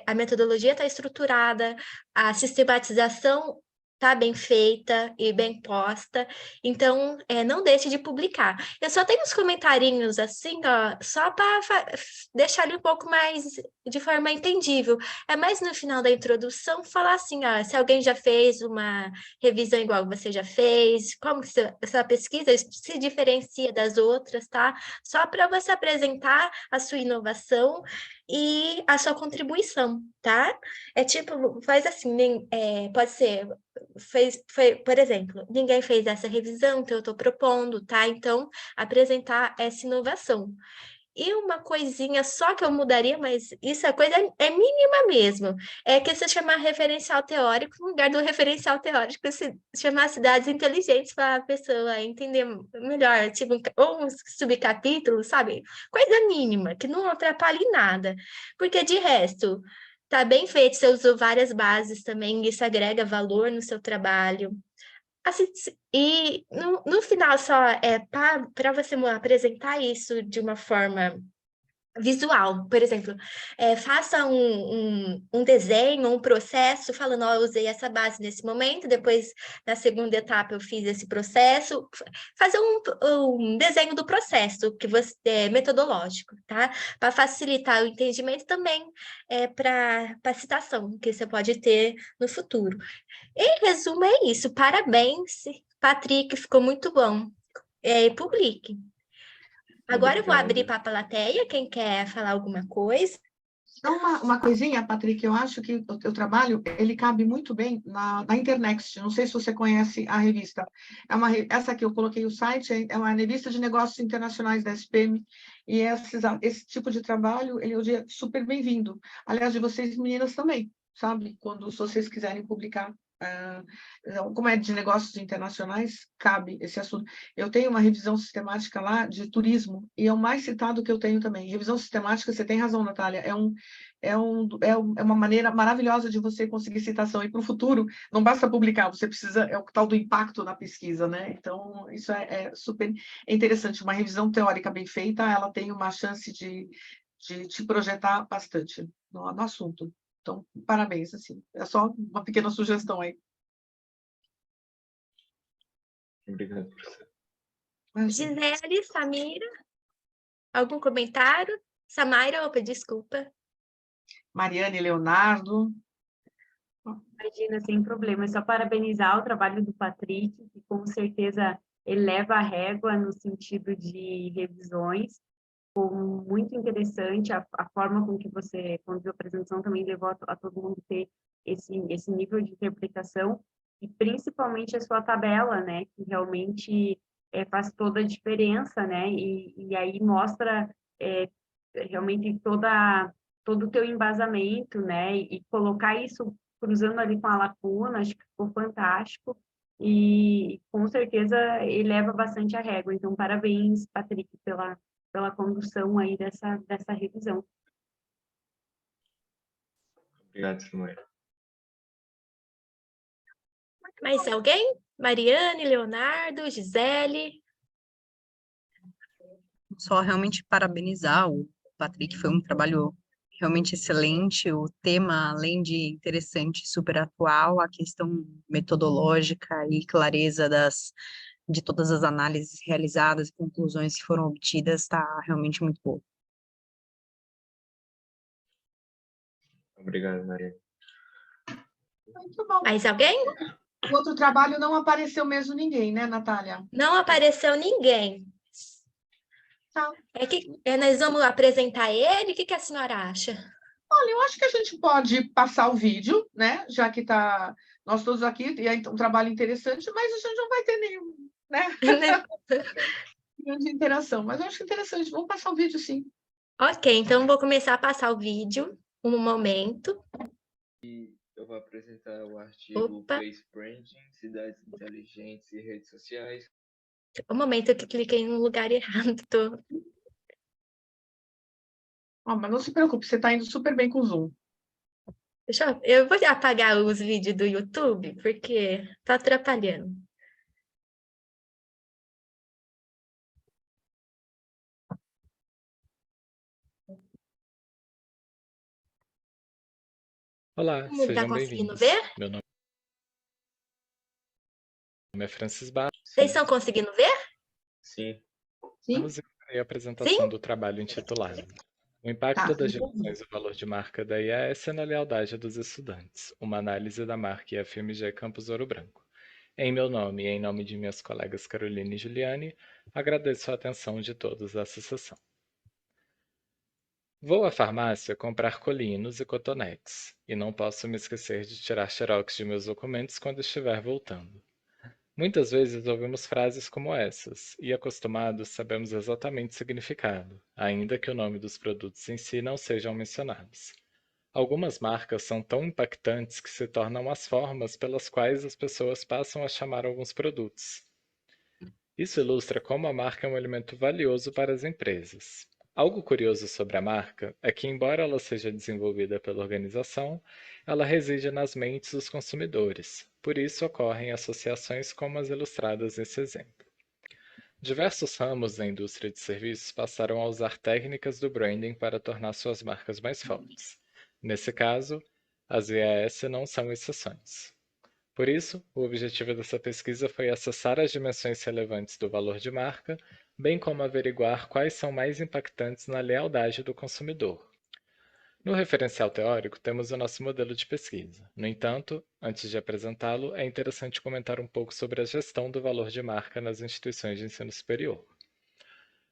A metodologia está estruturada, a sistematização está bem feita e bem posta. Então, não deixe de publicar. Eu só tenho uns comentarinhos assim, ó, só para deixar ele um pouco mais de forma entendível. É mais no final da introdução falar assim, ó, se alguém já fez uma revisão igual você já fez, como que essa pesquisa se diferencia das outras, tá? Só para você apresentar a sua inovação e a sua contribuição, tá? Faz assim, pode ser, por exemplo, ninguém fez essa revisão que eu estou propondo, tá? Então, apresentar essa inovação. E uma coisinha só que eu mudaria, mas isso a coisa é mínima mesmo, é que se chamar referencial teórico, no lugar do referencial teórico, se chamar cidades inteligentes para a pessoa entender melhor, tipo, ou um subcapítulo, sabe? Coisa mínima, que não atrapalhe em nada. Porque de resto, tá bem feito, você usou várias bases também, isso agrega valor no seu trabalho. Assim, e no final só para você apresentar isso de uma forma visual, por exemplo, faça um desenho, um processo, falando, ó, eu usei essa base nesse momento, depois, na segunda etapa, eu fiz esse processo, fazer um desenho do processo, que você metodológico, tá? Para facilitar o entendimento também, para citação, que você pode ter no futuro. Em resumo, é isso. Parabéns, Patrick, ficou muito bom. Publique. Agora eu vou abrir para a plateia, quem quer falar alguma coisa. Então, uma coisinha, Patrick, eu acho que o teu trabalho, ele cabe muito bem na Internext. Não sei se você conhece a revista. Essa que eu coloquei o site, é uma revista de negócios internacionais da SPM, e esse tipo de trabalho, ele é super bem-vindo. Aliás, de vocês, meninas, também, sabe? Quando vocês quiserem publicar. Como é de negócios internacionais, cabe esse assunto. Eu tenho uma revisão sistemática lá de turismo, e é o mais citado que eu tenho também. Revisão sistemática, você tem razão, Natália, é uma maneira maravilhosa de você conseguir citação. E para o futuro, não basta publicar, você precisa, é o tal do impacto na pesquisa, né? Então, isso é super interessante. Uma revisão teórica bem feita, ela tem uma chance de te projetar bastante no assunto. Então, parabéns, assim. É só uma pequena sugestão aí. Obrigado, professor. Gisele, Samira, algum comentário? Samaira, desculpa. Mariane, Leonardo. Imagina, sem problema. É só parabenizar o trabalho do Patrick, que com certeza eleva a régua no sentido de revisões. Muito interessante a forma com que você conduziu a apresentação, também levou a todo mundo ter esse nível de interpretação, e principalmente a sua tabela, né, que realmente faz toda a diferença, né, e aí mostra realmente todo o teu embasamento, né, e colocar isso cruzando ali com a lacuna, acho que ficou fantástico, e com certeza eleva bastante a régua. Então, parabéns, Patrick, pela condução aí dessa revisão. Obrigado, Samuel. Mais alguém? Mariane, Leonardo, Gisele? Só realmente parabenizar o Patrick, foi um trabalho realmente excelente, o tema, além de interessante, super atual, a questão metodológica e clareza de todas as análises realizadas e conclusões que foram obtidas está realmente muito boa. Obrigado, Maria. Muito bom. Mais alguém? O outro trabalho não apareceu mesmo ninguém, né, Natália? Não apareceu ninguém. Tá. Nós vamos apresentar ele? O que a senhora acha? Olha, eu acho que a gente pode passar o vídeo, né? Já que nós todos aqui, e é um trabalho interessante, mas a gente não vai ter né? Grande interação. Mas eu acho interessante. Vamos passar o vídeo, sim. Ok, então vou começar a passar o vídeo, um momento. Eu vou apresentar o artigo Opa, Place Branding, Cidades Inteligentes e Redes Sociais. um momento que cliquei no lugar errado. Mas não se preocupe, você está indo super bem com o Zoom. Eu vou apagar os vídeos do YouTube, porque tá atrapalhando. Olá, Todo mundo tá sejam conseguindo bem-vindos. ver? Meu nome é Francis Barros. Vocês estão conseguindo ver? Sim. Vamos Sim? iniciar a apresentação Sim? do trabalho intitulado O impacto Tá. das gerações e o valor de marca da IAS na lealdade dos estudantes. Uma análise da marca IFMG Campus Ouro Branco. Em meu nome e em nome de minhas colegas Caroline e Juliane, agradeço a atenção de todos dessa sessão. Vou à farmácia comprar colinos e cotonetes, e não posso me esquecer de tirar xerox de meus documentos quando estiver voltando. Muitas vezes ouvimos frases como essas, e acostumados sabemos exatamente o significado, ainda que o nome dos produtos em si não sejam mencionados. Algumas marcas são tão impactantes que se tornam as formas pelas quais as pessoas passam a chamar alguns produtos. Isso ilustra como a marca é um elemento valioso para as empresas. Algo curioso sobre a marca é que, embora ela seja desenvolvida pela organização, ela reside nas mentes dos consumidores. Por isso ocorrem associações como as ilustradas nesse exemplo. Diversos ramos da indústria de serviços passaram a usar técnicas do branding para tornar suas marcas mais fortes. Nesse caso, as IAS não são exceções. Por isso, o objetivo dessa pesquisa foi acessar as dimensões relevantes do valor de marca, bem como averiguar quais são mais impactantes na lealdade do consumidor. No referencial teórico, temos o nosso modelo de pesquisa. No entanto, antes de apresentá-lo, é interessante comentar um pouco sobre a gestão do valor de marca nas instituições de ensino superior.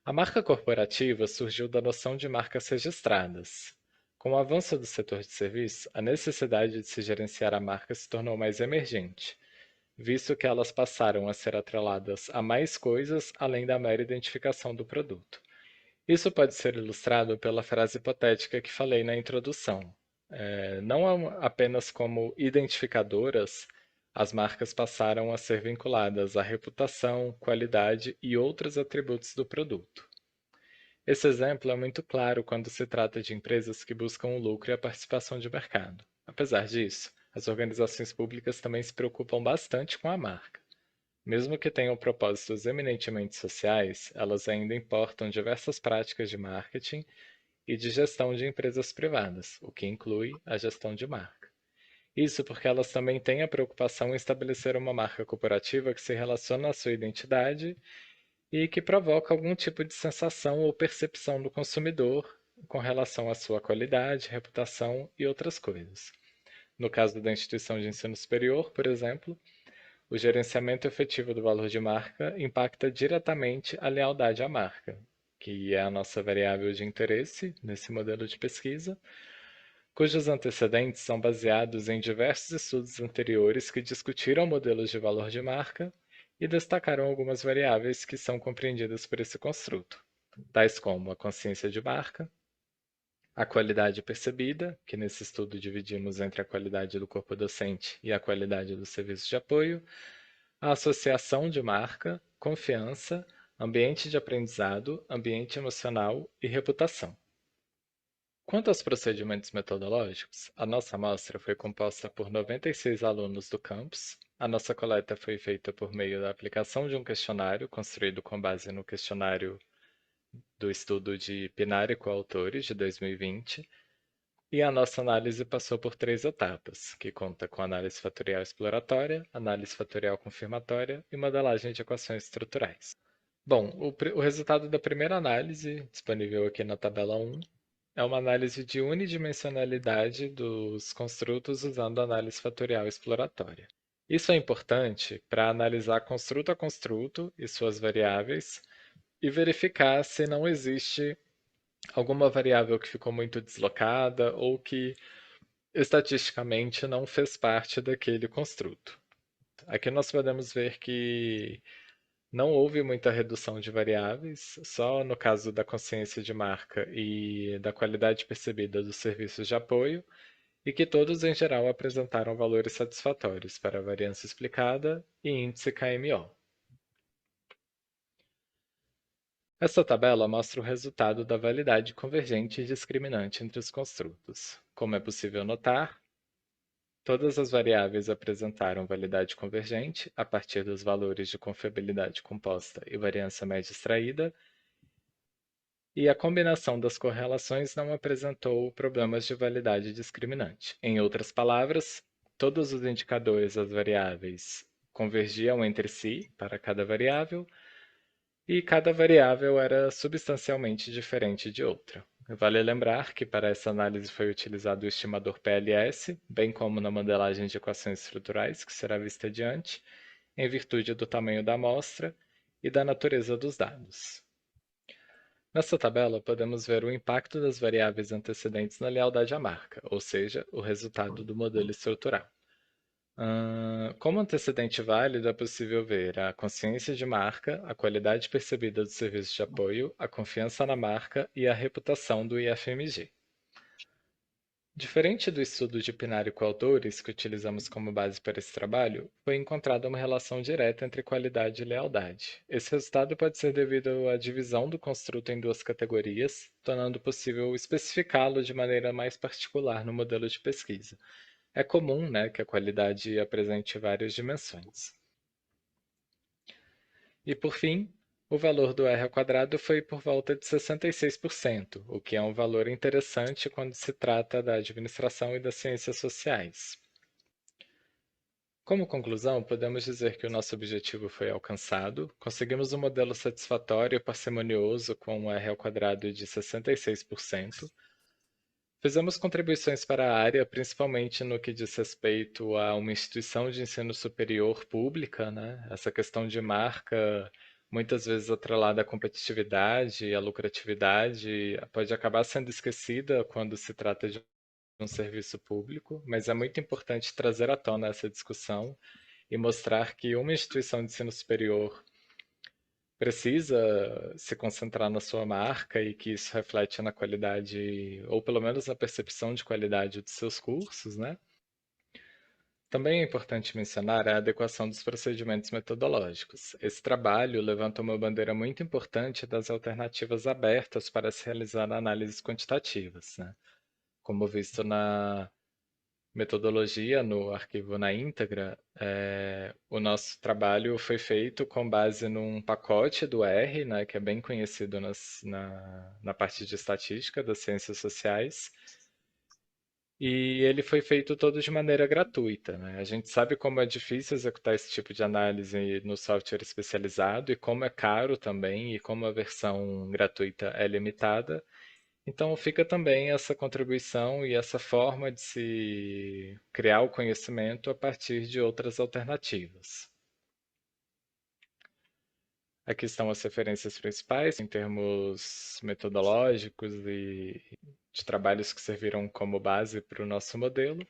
A marca corporativa surgiu da noção de marcas registradas. Com o avanço do setor de serviços, a necessidade de se gerenciar a marca se tornou mais emergente, visto que elas passaram a ser atreladas a mais coisas além da mera identificação do produto. Isso pode ser ilustrado pela frase hipotética que falei na introdução. Não apenas como identificadoras, as marcas passaram a ser vinculadas à reputação, qualidade e outros atributos do produto. Esse exemplo é muito claro quando se trata de empresas que buscam o lucro e a participação de mercado. Apesar disso, as organizações públicas também se preocupam bastante com a marca. Mesmo que tenham propósitos eminentemente sociais, elas ainda importam diversas práticas de marketing e de gestão de empresas privadas, o que inclui a gestão de marca. Isso porque elas também têm a preocupação em estabelecer uma marca corporativa que se relaciona à sua identidade e que provoca algum tipo de sensação ou percepção do consumidor com relação à sua qualidade, reputação e outras coisas. No caso da instituição de ensino superior, por exemplo, o gerenciamento efetivo do valor de marca impacta diretamente a lealdade à marca, que é a nossa variável de interesse nesse modelo de pesquisa, cujos antecedentes são baseados em diversos estudos anteriores que discutiram modelos de valor de marca e destacaram algumas variáveis que são compreendidas por esse construto, tais como a consciência de marca, a qualidade percebida, que nesse estudo dividimos entre a qualidade do corpo docente e a qualidade dos serviços de apoio, a associação de marca, confiança, ambiente de aprendizado, ambiente emocional e reputação. Quanto aos procedimentos metodológicos, a nossa amostra foi composta por 96 alunos do campus. A nossa coleta foi feita por meio da aplicação de um questionário construído com base no questionário do estudo de Pinar e coautores de 2020, e a nossa análise passou por 3 etapas, que conta com análise fatorial exploratória, análise fatorial confirmatória e modelagem de equações estruturais. Bom, o resultado da primeira análise, disponível aqui na tabela 1, é uma análise de unidimensionalidade dos construtos usando análise fatorial exploratória. Isso é importante para analisar construto a construto e suas variáveis e verificar se não existe alguma variável que ficou muito deslocada ou que estatisticamente não fez parte daquele construto. Aqui nós podemos ver que Não houve muita redução de variáveis, só no caso da consciência de marca e da qualidade percebida dos serviços de apoio, e que todos em geral apresentaram valores satisfatórios para a variância explicada e índice KMO. Essa tabela mostra o resultado da validade convergente e discriminante entre os construtos. Como é possível notar, todas as variáveis apresentaram validade convergente a partir dos valores de confiabilidade composta e variância média extraída, e a combinação das correlações não apresentou problemas de validade discriminante. Em outras palavras, todos os indicadores das variáveis convergiam entre si para cada variável, e cada variável era substancialmente diferente de outra. Vale lembrar que para essa análise foi utilizado o estimador PLS, bem como na modelagem de equações estruturais, que será vista adiante, em virtude do tamanho da amostra e da natureza dos dados. Nessa tabela, podemos ver o impacto das variáveis antecedentes na lealdade à marca, ou seja, o resultado do modelo estrutural. Como antecedente válido, é possível ver a consciência de marca, a qualidade percebida do serviço de apoio, a confiança na marca e a reputação do IFMG. Diferente do estudo de Pinari e coautores, que utilizamos como base para esse trabalho, foi encontrada uma relação direta entre qualidade e lealdade. Esse resultado pode ser devido à divisão do construto em duas categorias, tornando possível especificá-lo de maneira mais particular no modelo de pesquisa. É comum, que a qualidade apresente várias dimensões. E, por fim, o valor do R ao quadrado foi por volta de 66%, o que é um valor interessante quando se trata da administração e das ciências sociais. Como conclusão, podemos dizer que o nosso objetivo foi alcançado, conseguimos um modelo satisfatório e parcimonioso com um R ao quadrado de 66%, fizemos contribuições para a área, principalmente no que diz respeito a uma instituição de ensino superior pública, Essa questão de marca, muitas vezes atrelada à competitividade e à lucratividade, pode acabar sendo esquecida quando se trata de um serviço público, mas é muito importante trazer à tona essa discussão e mostrar que uma instituição de ensino superior precisa se concentrar na sua marca e que isso reflete na qualidade, ou pelo menos na percepção de qualidade dos seus cursos, Também é importante mencionar a adequação dos procedimentos metodológicos. Esse trabalho levanta uma bandeira muito importante das alternativas abertas para se realizar análises quantitativas, Como visto na metodologia, no arquivo na íntegra, o nosso trabalho foi feito com base num pacote do R, que é bem conhecido na parte de estatística das ciências sociais, e ele foi feito todo de maneira gratuita. A gente sabe como é difícil executar esse tipo de análise no software especializado e como é caro também e como a versão gratuita é limitada. Então fica também essa contribuição e essa forma de se criar o conhecimento a partir de outras alternativas. Aqui estão as referências principais em termos metodológicos e de trabalhos que serviram como base para o nosso modelo,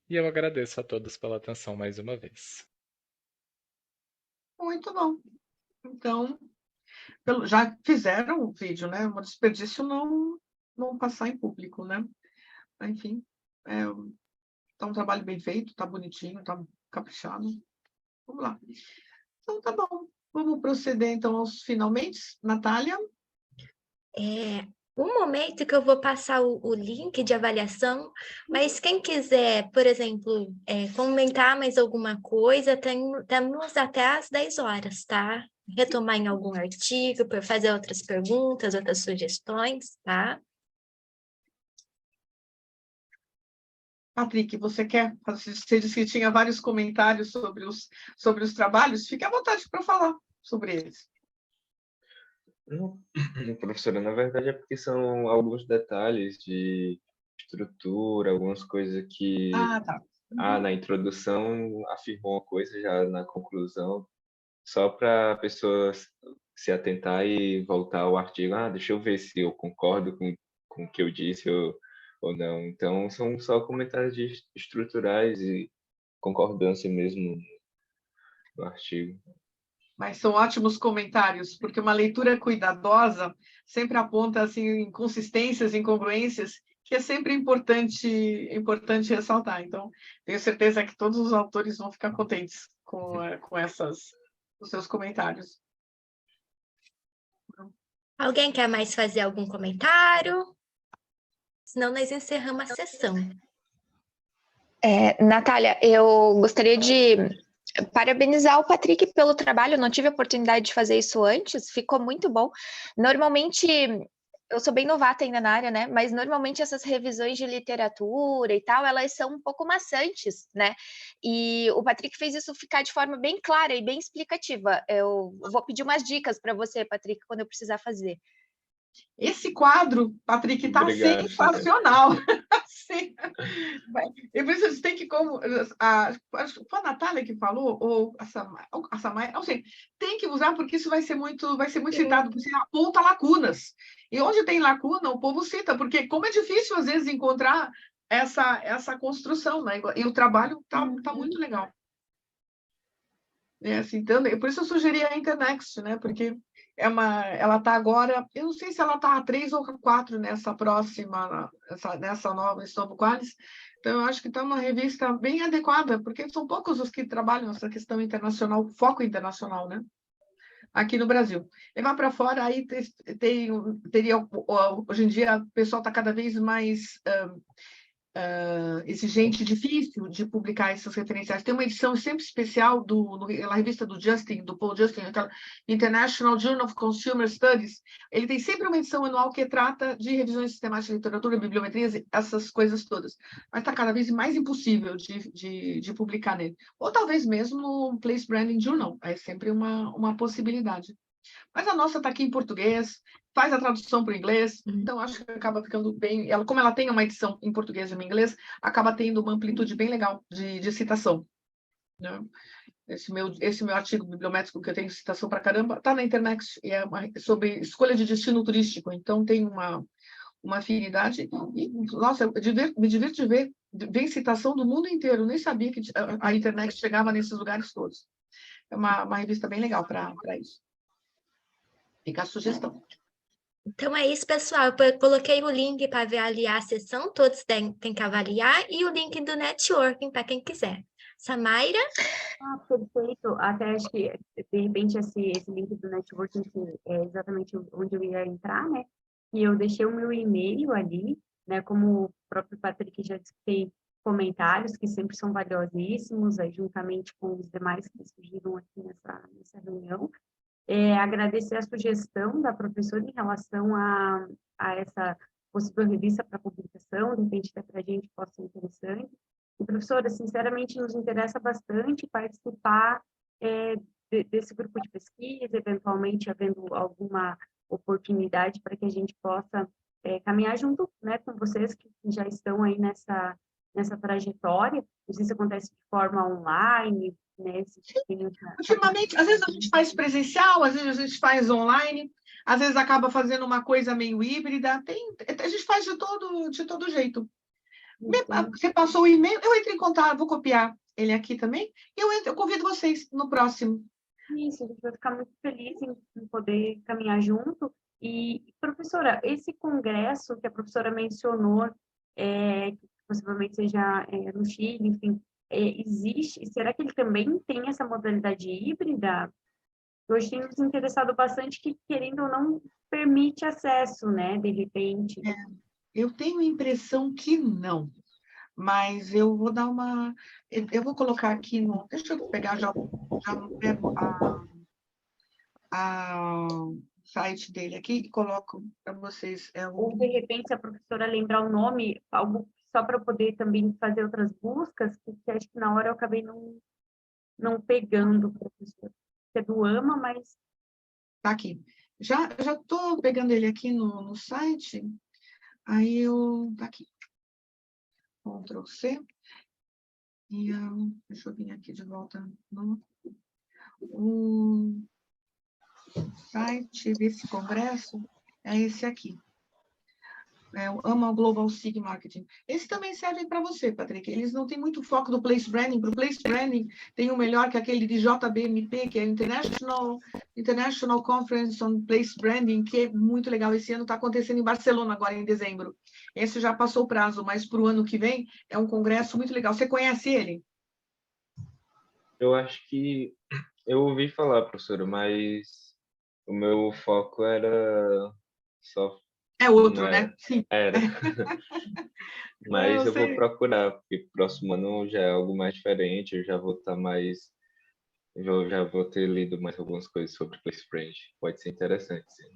e eu agradeço a todos pela atenção mais uma vez. Muito bom. Então, já fizeram o vídeo, Um desperdício não passar em público, Enfim, tá um trabalho bem feito, tá bonitinho, tá caprichado. Vamos lá. Então, tá bom. Vamos proceder, então, aos finalmente. Natália? Um momento que eu vou passar o link de avaliação, mas quem quiser, por exemplo, comentar mais alguma coisa, temos até às 10 horas, tá? Retomar em algum artigo, para fazer outras perguntas, outras sugestões, tá? Patrick, você disse que tinha vários comentários sobre os trabalhos, fique à vontade para falar sobre eles. Não, professora, na verdade é porque são alguns detalhes de estrutura, algumas coisas que Tá. na introdução afirmou uma coisa, já na conclusão, só para a pessoa se atentar e voltar ao artigo. Deixa eu ver se eu concordo com o que eu disse ou não. Então, são só comentários estruturais e concordância mesmo no artigo. Mas são ótimos comentários, porque uma leitura cuidadosa sempre aponta assim, inconsistências, incongruências, que é sempre importante ressaltar. Então, tenho certeza que todos os autores vão ficar contentes com os seus comentários. Alguém quer mais fazer algum comentário? Senão nós encerramos a sessão. Natália, eu gostaria de parabenizar o Patrick pelo trabalho. Eu não tive a oportunidade de fazer isso antes, ficou muito bom. Normalmente, eu sou bem novata ainda na área, né? Mas normalmente essas revisões de literatura e tal, elas são um pouco maçantes, né? E o Patrick fez isso ficar de forma bem clara e bem explicativa. Eu vou pedir umas dicas para você, Patrick, quando eu precisar fazer. Esse quadro, Patrick, está sensacional. Sim. Eu preciso, tem que, como foi a Natália que falou, ou a Samaya, não sei, tem que usar, porque isso vai ser muito citado, porque você aponta lacunas. E onde tem lacuna, o povo cita, porque como é difícil, às vezes, encontrar essa construção, né? E o trabalho está muito legal. Assim, então, por isso eu sugeri a Internext, né? Porque ela está agora, eu não sei se ela está a 3 ou 4 nessa próxima, nesse novo Qualis. Então, eu acho que está uma revista bem adequada, porque são poucos os que trabalham essa questão internacional, foco internacional, né? Aqui no Brasil. Levar para fora, aí teria, hoje em dia, o pessoal está cada vez mais exigente, difícil de publicar essas referenciais. Tem uma edição sempre especial na revista do Paul Justin, aquela International Journal of Consumer Studies. Ele tem sempre uma edição anual que trata de revisões sistemáticas de literatura, bibliometrias, essas coisas todas. Mas está cada vez mais impossível de publicar nele. Ou talvez mesmo no Place Branding Journal. É sempre uma possibilidade. Mas a nossa está aqui em português, faz a tradução para o inglês, então acho que acaba ficando bem. Como ela tem uma edição em português e em inglês, acaba tendo uma amplitude bem legal de citação. Né? Esse meu artigo bibliométrico, que eu tenho citação para caramba, está na internet, e é sobre escolha de destino turístico, então tem uma afinidade. E, nossa, me divirto de ver citação do mundo inteiro, nem sabia que a internet chegava nesses lugares todos. É uma revista bem legal para isso. Fica a sugestão. Então é isso, pessoal. Eu coloquei o link para avaliar a sessão, todos têm que avaliar, e o link do networking para quem quiser. Samaira? Perfeito. Até acho que, de repente, esse link do networking que é exatamente onde eu ia entrar, né? E eu deixei o meu e-mail ali, né? Como o próprio Patrick já disse, tem comentários que sempre são valiosíssimos, aí, juntamente com os demais que surgiram aqui nessa reunião. Agradecer a sugestão da professora em relação a essa possível revista para publicação, de repente até para a gente possa ser interessante. E, professora, sinceramente, nos interessa bastante participar desse grupo de pesquisa, eventualmente havendo alguma oportunidade para que a gente possa caminhar junto, né, com vocês que já estão aí nessa trajetória. Não sei se acontece de forma online, né? Ultimamente, às vezes a gente faz presencial, às vezes a gente faz online, às vezes acaba fazendo uma coisa meio híbrida. A gente faz de todo jeito. Você passou o e-mail, eu entro em contato, vou copiar ele aqui também, e eu convido vocês no próximo. Isso, a gente vai ficar muito feliz em poder caminhar junto. E, professora, esse congresso que a professora mencionou, que possivelmente seja no Chile, enfim, existe? Será que ele também tem essa modalidade híbrida? Hoje tem nos interessado bastante que, querendo ou não, permite acesso, né, de repente. Eu tenho a impressão que não, mas eu vou dar uma... Eu vou colocar aqui no... Deixa eu pegar, já pego o site dele aqui e coloco para vocês. Ou, de repente, se a professora lembrar o nome, algo só para poder também fazer outras buscas, que acho que na hora eu acabei não pegando, professora. É do AMA, mas... Tá aqui. Já estou pegando ele aqui no site, aí tá aqui. Ctrl C. E deixa eu vir aqui de volta o site desse congresso é esse aqui. Ama o Global SIG Marketing. Esse também serve para você, Patrick. Eles não têm muito foco do Place Branding. Para o Place Branding, tem o melhor que aquele de JBMP, que é International Conference on Place Branding, que é muito legal. Esse ano está acontecendo em Barcelona, agora em dezembro. Esse já passou o prazo, mas para o ano que vem é um congresso muito legal. Você conhece ele? Eu acho que eu ouvi falar, professora, mas o meu foco era só... É outro, não né? Sim. Era. Mas Não, eu vou sei. procurar, porque próximo ano já é algo mais diferente, eu já vou estar mais... Eu já vou ter lido mais algumas coisas sobre Place Brand. Pode ser interessante, sim.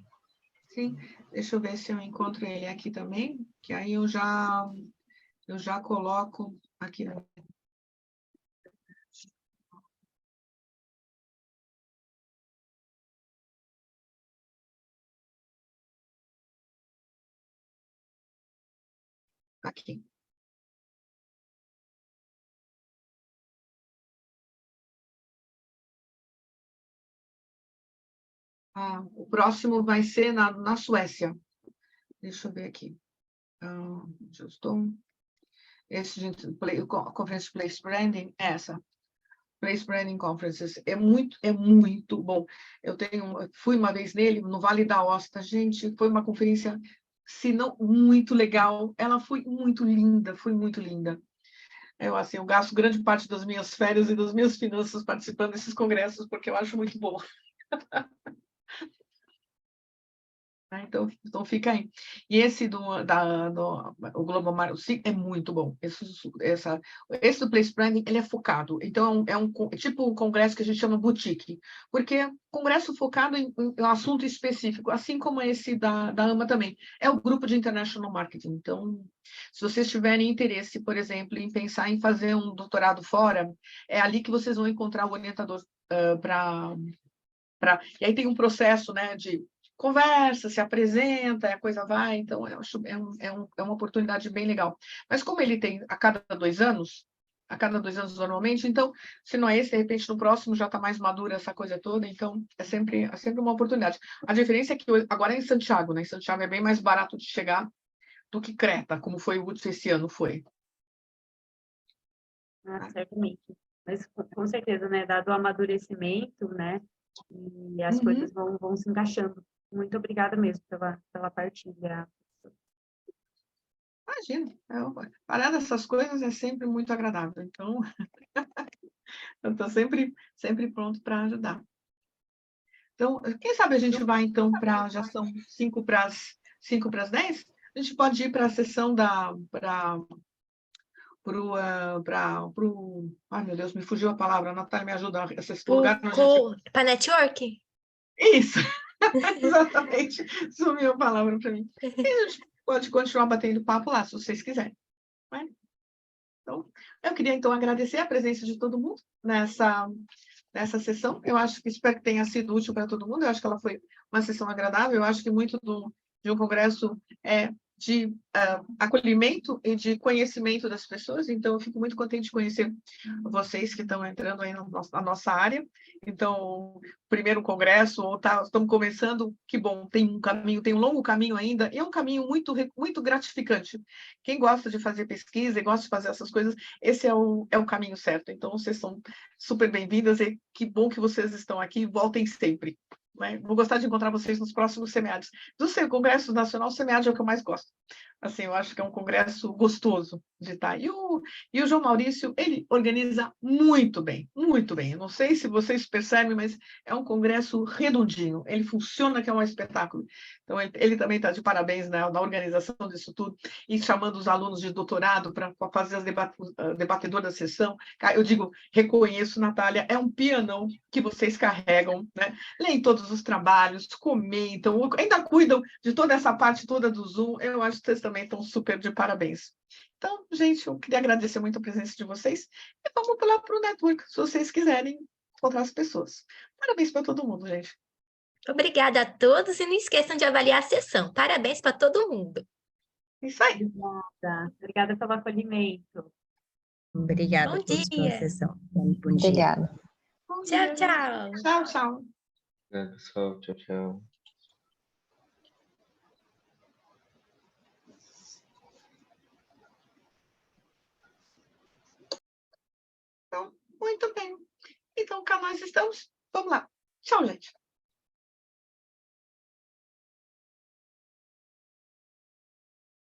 Sim, deixa eu ver se eu encontro ele aqui também, que aí eu já coloco aqui. Aqui. O próximo vai ser na Suécia. Deixa eu ver aqui. Esse de Conference Place Branding, essa. Place Branding Conferences. É muito bom. Fui uma vez nele, no Vale da Osta. Gente, foi uma conferência, se não muito legal. Ela foi muito linda, foi muito linda. Eu gasto grande parte das minhas férias e das minhas finanças participando desses congressos, porque eu acho muito bom. Então fica aí. E esse o Global Marketing é muito bom. Esse do Place Branding, ele é focado. Então, tipo um congresso que a gente chama boutique, porque é um congresso focado em um assunto específico, assim como esse da AMA também. É o grupo de International Marketing. Então, se vocês tiverem interesse, por exemplo, em pensar em fazer um doutorado fora, é ali que vocês vão encontrar o orientador E aí tem um processo, né, de conversa, se apresenta, a coisa vai, então eu acho é uma oportunidade bem legal. Mas como ele tem a cada 2 anos normalmente, então, se não é esse, de repente no próximo já está mais madura essa coisa toda, então é sempre uma oportunidade. A diferença é que agora é em Santiago, né? Em Santiago é bem mais barato de chegar do que Creta, como foi o último esse ano, foi. Certamente. Mas com certeza, né? Dado o amadurecimento, né? E as coisas vão se encaixando. Muito obrigada mesmo pela partilha. Imagina, parar dessas coisas é sempre muito agradável. Então, eu estou sempre pronto para ajudar. Então, quem sabe a gente vai, então, já são 5 para as 10? A gente pode ir para a sessão ai, meu Deus, me fugiu a palavra. A Natália me ajuda. Esse lugar Para network? Isso, exatamente. Sumiu a palavra para mim. E a gente pode continuar batendo papo lá, se vocês quiserem. Né? Então, eu queria, então, agradecer a presença de todo mundo nessa sessão. Espero que tenha sido útil para todo mundo. Eu acho que ela foi uma sessão agradável. Eu acho que muito de um congresso é de acolhimento e de conhecimento das pessoas. Então, eu fico muito contente de conhecer vocês que estão entrando aí na nossa área. Então, primeiro congresso, estamos começando, que bom, tem um longo caminho ainda, e é um caminho muito, muito gratificante. Quem gosta de fazer pesquisa e gosta de fazer essas coisas, esse é o caminho certo. Então, vocês são super bem-vindas e que bom que vocês estão aqui. Voltem sempre. Né? Vou gostar de encontrar vocês nos próximos SEMEADs. Do seu Congresso Nacional, o SEMEAD é o que eu mais gosto. Assim, eu acho que é um congresso gostoso de estar. E o João Maurício, ele organiza muito bem, muito bem. Eu não sei se vocês percebem, mas é um congresso redondinho. Ele funciona que é um espetáculo. Então, ele também está de parabéns na organização disso tudo e chamando os alunos de doutorado para fazer as debatedoras da sessão. Eu digo, reconheço, Natália, é um pianão que vocês carregam, né? Leem todos os trabalhos, comentam, ainda cuidam de toda essa parte toda do Zoom. Eu acho que vocês também estão super de parabéns. Então, gente, eu queria agradecer muito a presença de vocês e vamos lá para o network, se vocês quiserem encontrar as pessoas. Parabéns para todo mundo, gente. Obrigada a todos e não esqueçam de avaliar a sessão. Parabéns para todo mundo. Isso aí. Obrigada pelo acolhimento. Obrigada Bom a todos pela dia. sessão. Bom dia. Obrigada. Tchau, tchau. Tchau, tchau. Pessoal, tchau, tchau. nós estamos. Vamos lá. Tchau, gente.